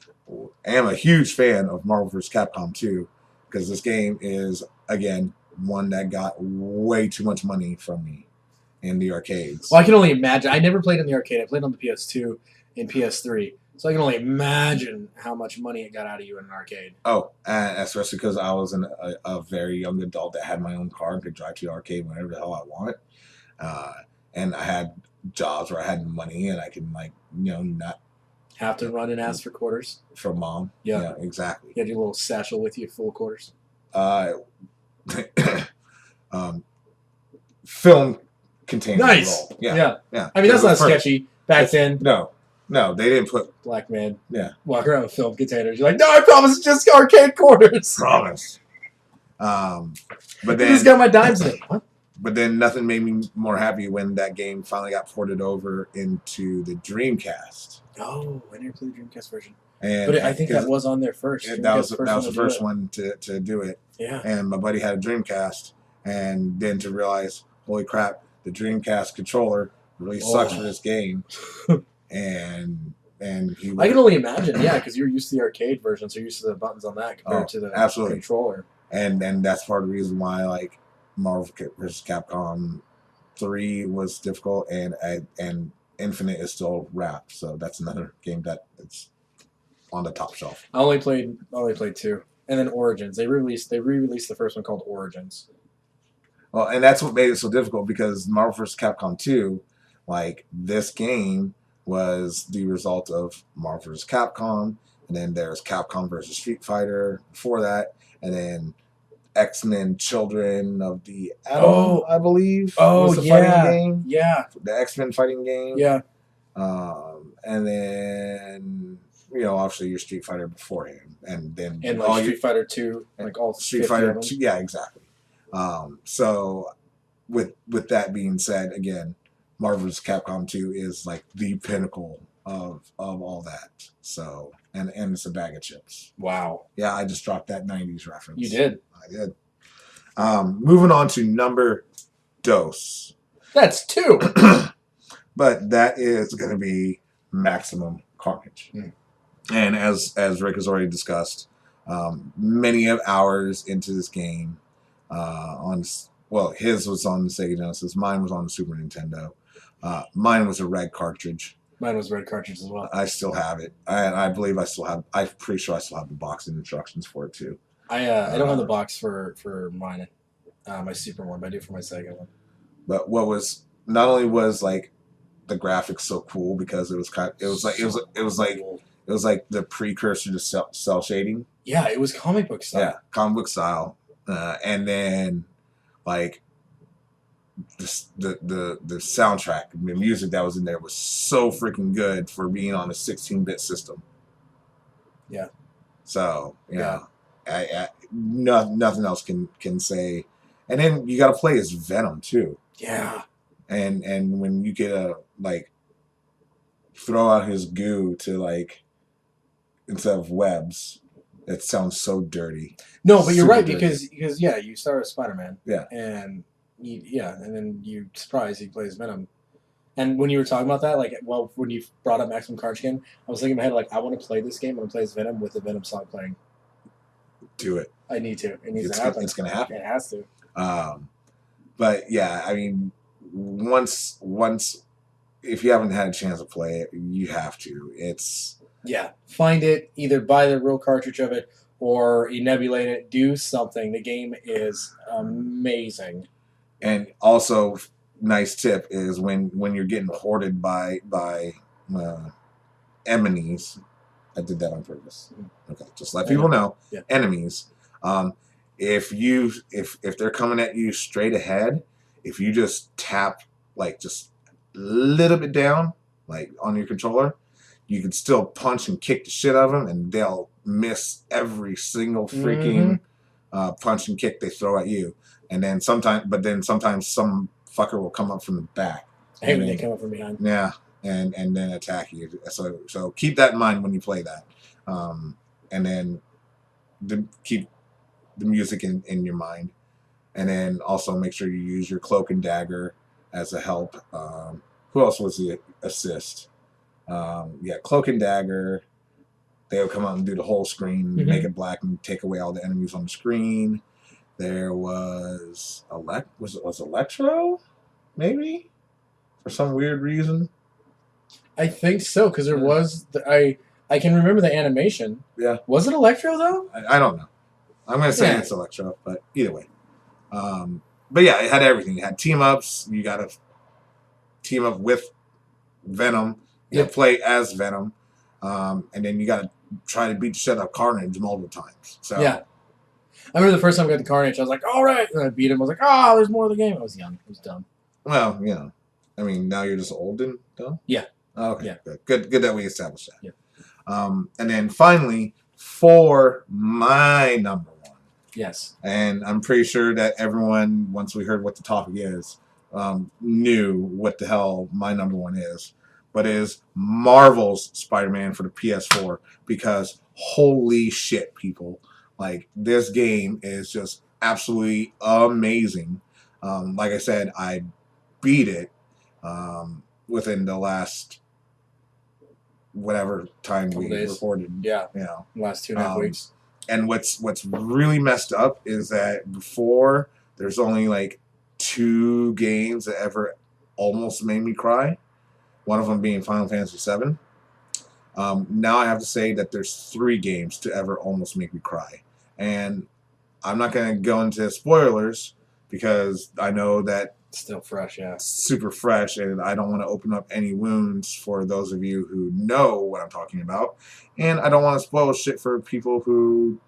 I am a huge fan of Marvel vs. Capcom 2 because this game is, again, one that got way too much money from me in the arcades. Well, I can only imagine. I never played in the arcade. I played on the PS2 and PS3. So I can only imagine how much money it got out of you in an arcade. Oh, especially because I was a very young adult that had my own car and could drive to the arcade whenever the hell I want. And I had jobs where I had money and I could, not have to run and ask for quarters from mom. Yeah, exactly. You had your little satchel with you full of quarters. Film container. Nice. Roll. Yeah. I mean, that's not sketchy back then. No, they didn't put black man. Yeah, walk around with film containers. You're like, no, I promise, it's just arcade quarters. Promise. But then you just got my dimes in. What? But then nothing made me more happy when that game finally got ported over into the Dreamcast. Oh, I never played the Dreamcast version. And But I think that was on there first. that was the first one to do it. Yeah. And my buddy had a Dreamcast, and then to realize, holy crap, the Dreamcast controller really sucks for this game. and I can only imagine, yeah, because you're used to the arcade version, so you're used to the buttons on that compared to the controller. And that's part of the reason why like Marvel vs. Capcom 3 was difficult, and Infinite is still wrapped. So that's another game that it's on the top shelf. I only played 2, and then Origins. They re-released the first one called Origins. Well, and that's what made it so difficult, because Marvel vs. Capcom 2, like this game was the result of Marvel vs. Capcom, and then there's Capcom versus Street Fighter before that, and then X-Men Children of the Atom, I believe. Was the fighting game. Yeah. The X-Men fighting game. Yeah. And then, obviously your Street Fighter beforehand. And then like Street Fighter 2, like all Street Fighter 2, yeah, exactly. So with that being said, again, Marvel vs. Capcom 2 is like the pinnacle of all that. So and it's a bag of chips. Wow. Yeah, I just dropped that 90s reference. You did. I did. Moving on to number dos. That's 2. But that is going to be Maximum Carnage. And as Rick has already discussed, many of hours into this game, his was on the Sega Genesis, mine was on the Super Nintendo. Mine was a red cartridge. Mine was a red cartridge as well. I still have it. I believe I still have. I'm pretty sure I still have the box and instructions for it too. I don't have the box for mine, my Super one, but I do for my Sega one. But what was not only was like the graphics so cool, because it was like the precursor to cell shading. Yeah, it was comic book style. Yeah, comic book style, and then like the soundtrack, the music that was in there was so freaking good for being on a 16-bit system. Yeah. So nothing else can say. And then you got to play as Venom too. Yeah. And when you get a throw out his goo to like instead of webs, it sounds so dirty. No, but you're right, dirty. because you start as Spider-Man. Yeah. And and then you surprise he plays Venom. And when you were talking about that, when you brought up Maximum Carnage again, I was thinking in my head, like, I want to play this game. I want to play as Venom with the Venom song playing. Do it. I need to. It needs to happen. It's going to happen. It has to. But yeah, I mean, once if you haven't had a chance to play it, you have to. Find it, either buy the real cartridge of it or enebulate it. Do something. The game is amazing. And also, nice tip is when you're getting hoarded by enemies. I did that on purpose. Okay, just let people know. Yeah. Enemies. If they're coming at you straight ahead, if you just tap just a little bit down, on your controller, you can still punch and kick the shit out of them, and they'll miss every single freaking punch and kick they throw at you. And then sometimes some fucker will come up from the back. I hate when they come up from behind. Yeah, and then attack you. So keep that in mind when you play that. And then keep the music in your mind. And then also make sure you use your cloak and dagger as a help. Who else was the assist? Cloak and dagger. They would come out and do the whole screen, make it black, and take away all the enemies on the screen. There was Electro, maybe, for some weird reason. I think so, because there was I can remember the animation. Yeah. Was it Electro though? I don't know. I'm gonna say it's Electro, but either way. But yeah, it had everything. It had team ups. You got to team up with Venom. You gotta play as Venom, and then you got to try to beat the shit out of Carnage multiple times. So yeah. I remember the first time I got the Carnage, I was like, all right. And I beat him. I was like, oh, there's more of the game. I was young. I was dumb. Well, I mean, now you're just old and dumb? Yeah. Okay. Yeah. Good that we established that. Yeah. And then finally, for my number one. Yes. And I'm pretty sure that everyone, once we heard what the topic is, knew what the hell my number one is. but it is Marvel's Spider-Man for the PS4 because holy shit, people. Like, this game is just absolutely amazing. Like I said, I beat it within the last whatever time we recorded. Yeah. You know, last 2.5 weeks. And what's really messed up is that before there's only like 2 games that ever almost made me cry. One of them being Final Fantasy VII. Now I have to say that there's 3 games to ever almost make me cry. And I'm not going to go into spoilers because I know that it's still fresh, yeah. Super fresh, and I don't want to open up any wounds for those of you who know what I'm talking about. And I don't want to spoil shit for people who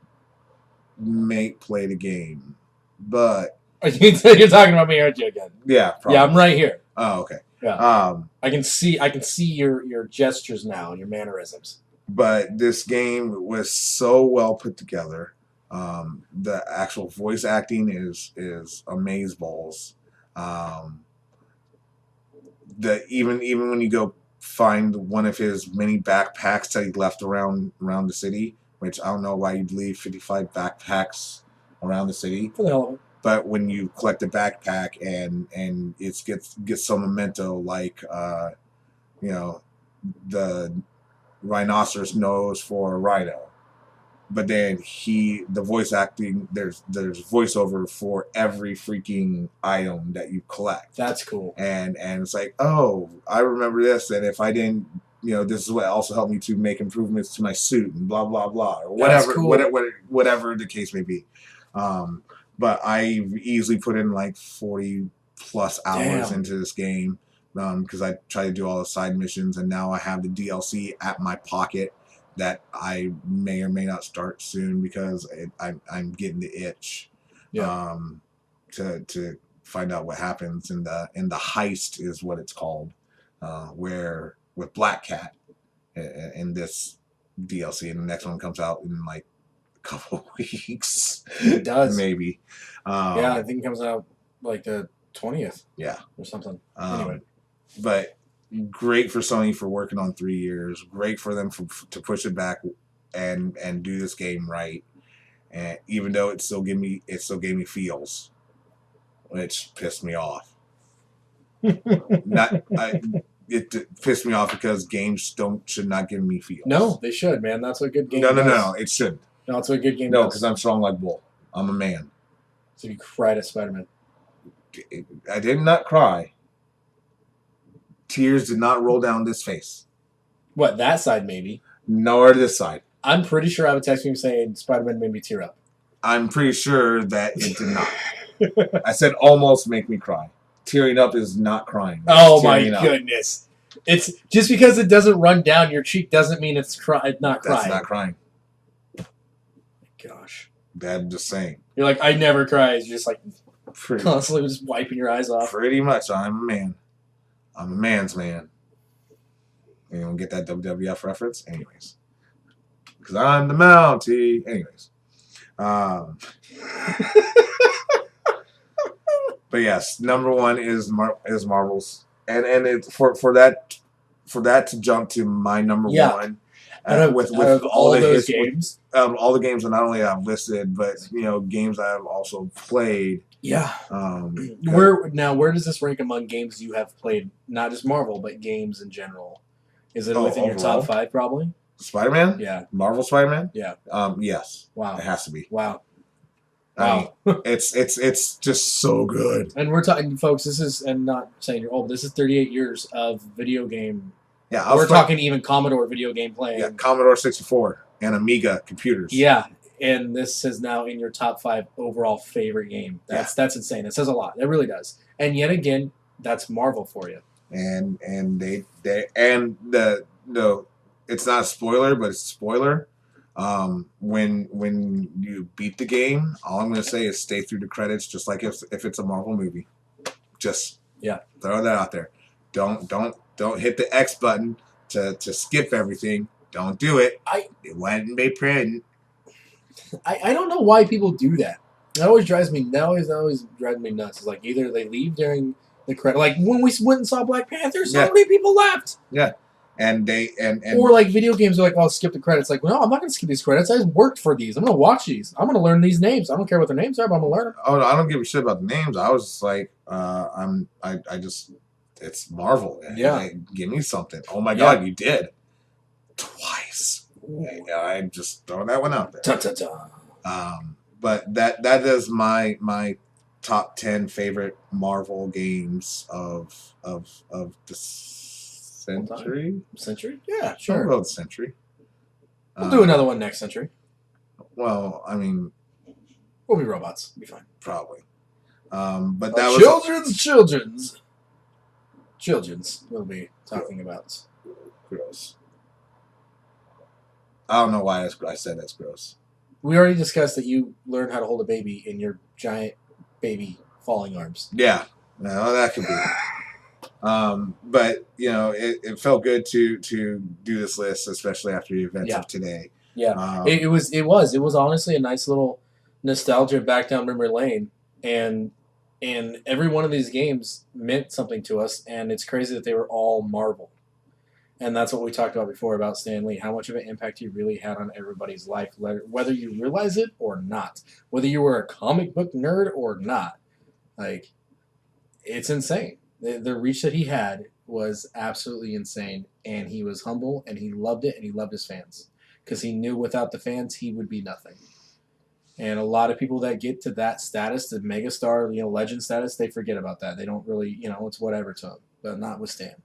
may play the game. But you're talking about me, aren't you, again? Yeah, probably. Yeah, I'm right here. Oh, okay. Yeah. I can see your gestures now and your mannerisms. But this game was so well put together. The actual voice acting is amazeballs. Even when you go find one of his many backpacks that he left around the city, which I don't know why you'd leave 55 backpacks around the city. For the hell of it. But when you collect a backpack and it gets some memento, like the rhinoceros nose for a rhino. But then the voice acting, there's voiceover for every freaking item that you collect. That's cool. And it's like, oh, I remember this, and if I didn't, this is what also helped me to make improvements to my suit and blah blah blah or whatever, cool. whatever the case may be. But I've easily put in like 40 plus hours into this game because I try to do all the side missions, and now I have the DLC at my pocket that I may or may not start soon because I'm getting the itch to find out what happens in the heist is what it's called, where with Black Cat in this DLC, and the next one comes out in like a couple of weeks. It does, maybe. Yeah, I think it comes out like the 20th. Yeah, or something. Anyway, but great for Sony for working on 3 years. Great for them to push it back and do this game right. And even though it still gave me feels, which pissed me off. It pissed me off because games should not give me feels. No, they should, man. That's what good game does. No, it shouldn't. No, that's what good game does. does. No, because I'm strong like bull. I'm a man. So you cried at Spider-Man. I did not cry. Tears did not roll down this face. What, that side maybe? Nor this side. I'm pretty sure I would text you saying Spider-Man made me tear up. I'm pretty sure that it did not. I said almost make me cry. Tearing up is not crying. Oh my goodness. It's just because it doesn't run down your cheek doesn't mean it's not crying. That's not crying. Gosh. I'm just saying. You're like, I never cry. You're just like constantly just wiping your eyes off. Pretty much. I'm a man. I'm a man's man. You don't get that WWF reference? Anyways. Because I'm the Mountie. Anyways. But yes, number 1 is Marvel's. And it's for that to jump to my number 1. With all those games. All the games that not only I've listed, but games I've also played. Yeah. Where does this rank among games you have played? Not just Marvel, but games in general. Is it within your top 5 probably? Spider-Man? Yeah. Marvel Spider-Man? Yeah. Yes. Wow. It has to be. Wow. I mean, it's just so good. And we're talking, folks. This is, and not saying you're old, but this is 38 years of video game. Yeah, we're talking even Commodore video game playing. Yeah, Commodore 64 and Amiga computers. Yeah, and this is now in your top 5 overall favorite game. That's insane. It says a lot. It really does. And yet again, that's Marvel for you. And it's not a spoiler, but it's a spoiler. When you beat the game, all I'm going to say is stay through the credits, just like if it's a Marvel movie. Just throw that out there. Don't hit the X button to skip everything. Don't do it. It wouldn't be prudent. I don't know why people do that. That always drives me. That always drives me nuts. It's like either they leave during the credit. Like when we went and saw Black Panther, so many people left. Yeah. and or like video games are like, "I'll skip the credits." Like, no, I'm not going to skip these credits. I worked for these. I'm going to watch these. I'm going to learn these names. I don't care what their names are, but I'm going to learn them. oh, I don't give a shit about the names. I was just like, it's Marvel. Yeah. Like, give me something. Oh my Yeah. God, you did twice. I just throwing that one out there. Ta-ta-ta. But that is my top 10 favorite Marvel games of the century. Century? Yeah, Sure. sure. Of the century. We'll do another one next century. Well, I mean, we'll be robots. Be fine. Probably. But that was children's. We'll be talking about. Gross. I don't know why I said that's gross. We already discussed that you learned how to hold a baby in your giant baby falling arms. Yeah, no, that could be. But it felt good to do this list, especially after the events of today. Yeah, it was honestly a nice little nostalgia back down memory lane, and every one of these games meant something to us, and it's crazy that they were all Marvel. And that's what we talked about before about Stan Lee, how much of an impact he really had on everybody's life, whether you realize it or not, whether you were a comic book nerd or not. Like, it's insane. The reach that he had was absolutely insane, and he was humble, and he loved it, and he loved his fans, because he knew without the fans, he would be nothing. And a lot of people that get to that status, the megastar, legend status, they forget about that. They don't really, it's whatever to them, but not with Stan.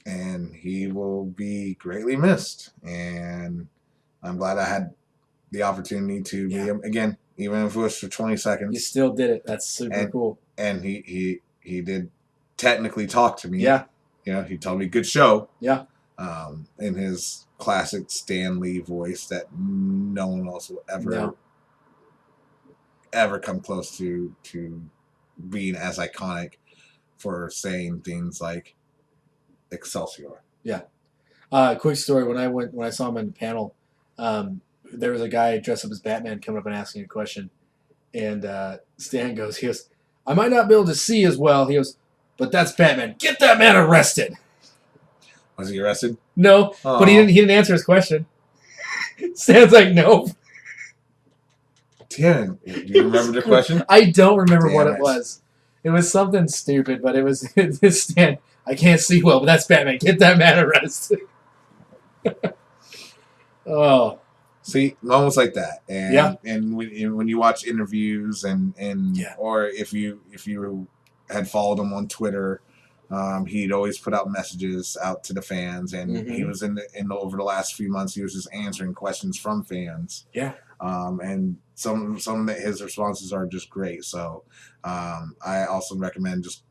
And he will be greatly missed. And I'm glad I had the opportunity to meet him again, even if it was for 20 seconds. You still did it. That's super cool. And he did technically talk to me. Yeah. He told me good show. Yeah. In his classic Stan Lee voice that no one else will ever come close to being as iconic for saying things like Excelsior. Yeah. Quick story. When I saw him on the panel, there was a guy dressed up as Batman coming up and asking a question. And Stan goes, I might not be able to see as well. He goes, but that's Batman. Get that man arrested. Was he arrested? No, but he didn't answer his question. Stan's like, nope. Damn. Do you remember the question? I don't remember what it was. It was something stupid, but it was Stan. I can't see well, but that's Batman. Get that man arrested. Oh. See, moments like that. And when you watch interviews or if you had followed him on Twitter, he'd always put out messages out to the fans, and he was over the last few months, he was just answering questions from fans. Yeah. And some of his responses are just great. So I also recommend just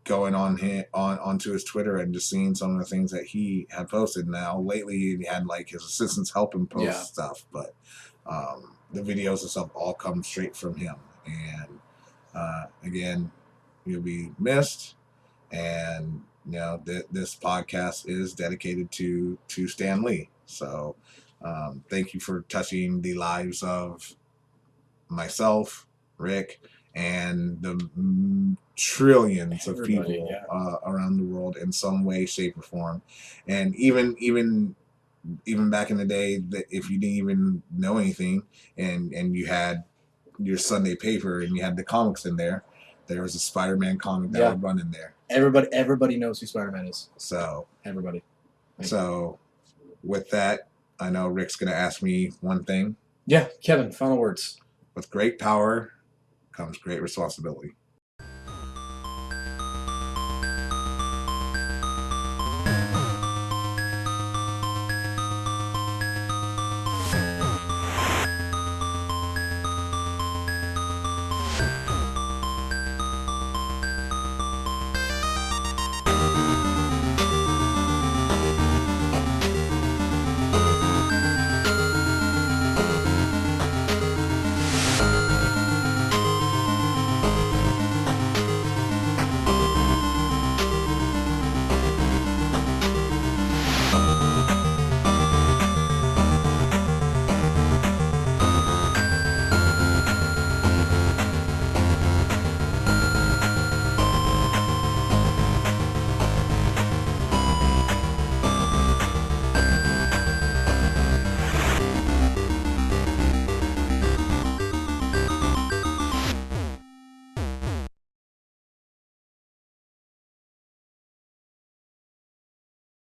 going onto his Twitter and just seeing some of the things that he had posted. Now lately he had like his assistants help him post stuff, but the videos and stuff all come straight from him. And again, you'll be missed. And this podcast is dedicated to Stan Lee. So thank you for touching the lives of myself, Rick, and the trillions of people around the world in some way, shape, or form. And even back in the day, that if you didn't even know anything, and you had your Sunday paper and you had the comics in there was a Spider-Man comic that would run in there. Everybody knows who Spider-Man is. So everybody. So with that, I know Rick's going to ask me one thing. Yeah, Kevin, final words. With great power comes great responsibility.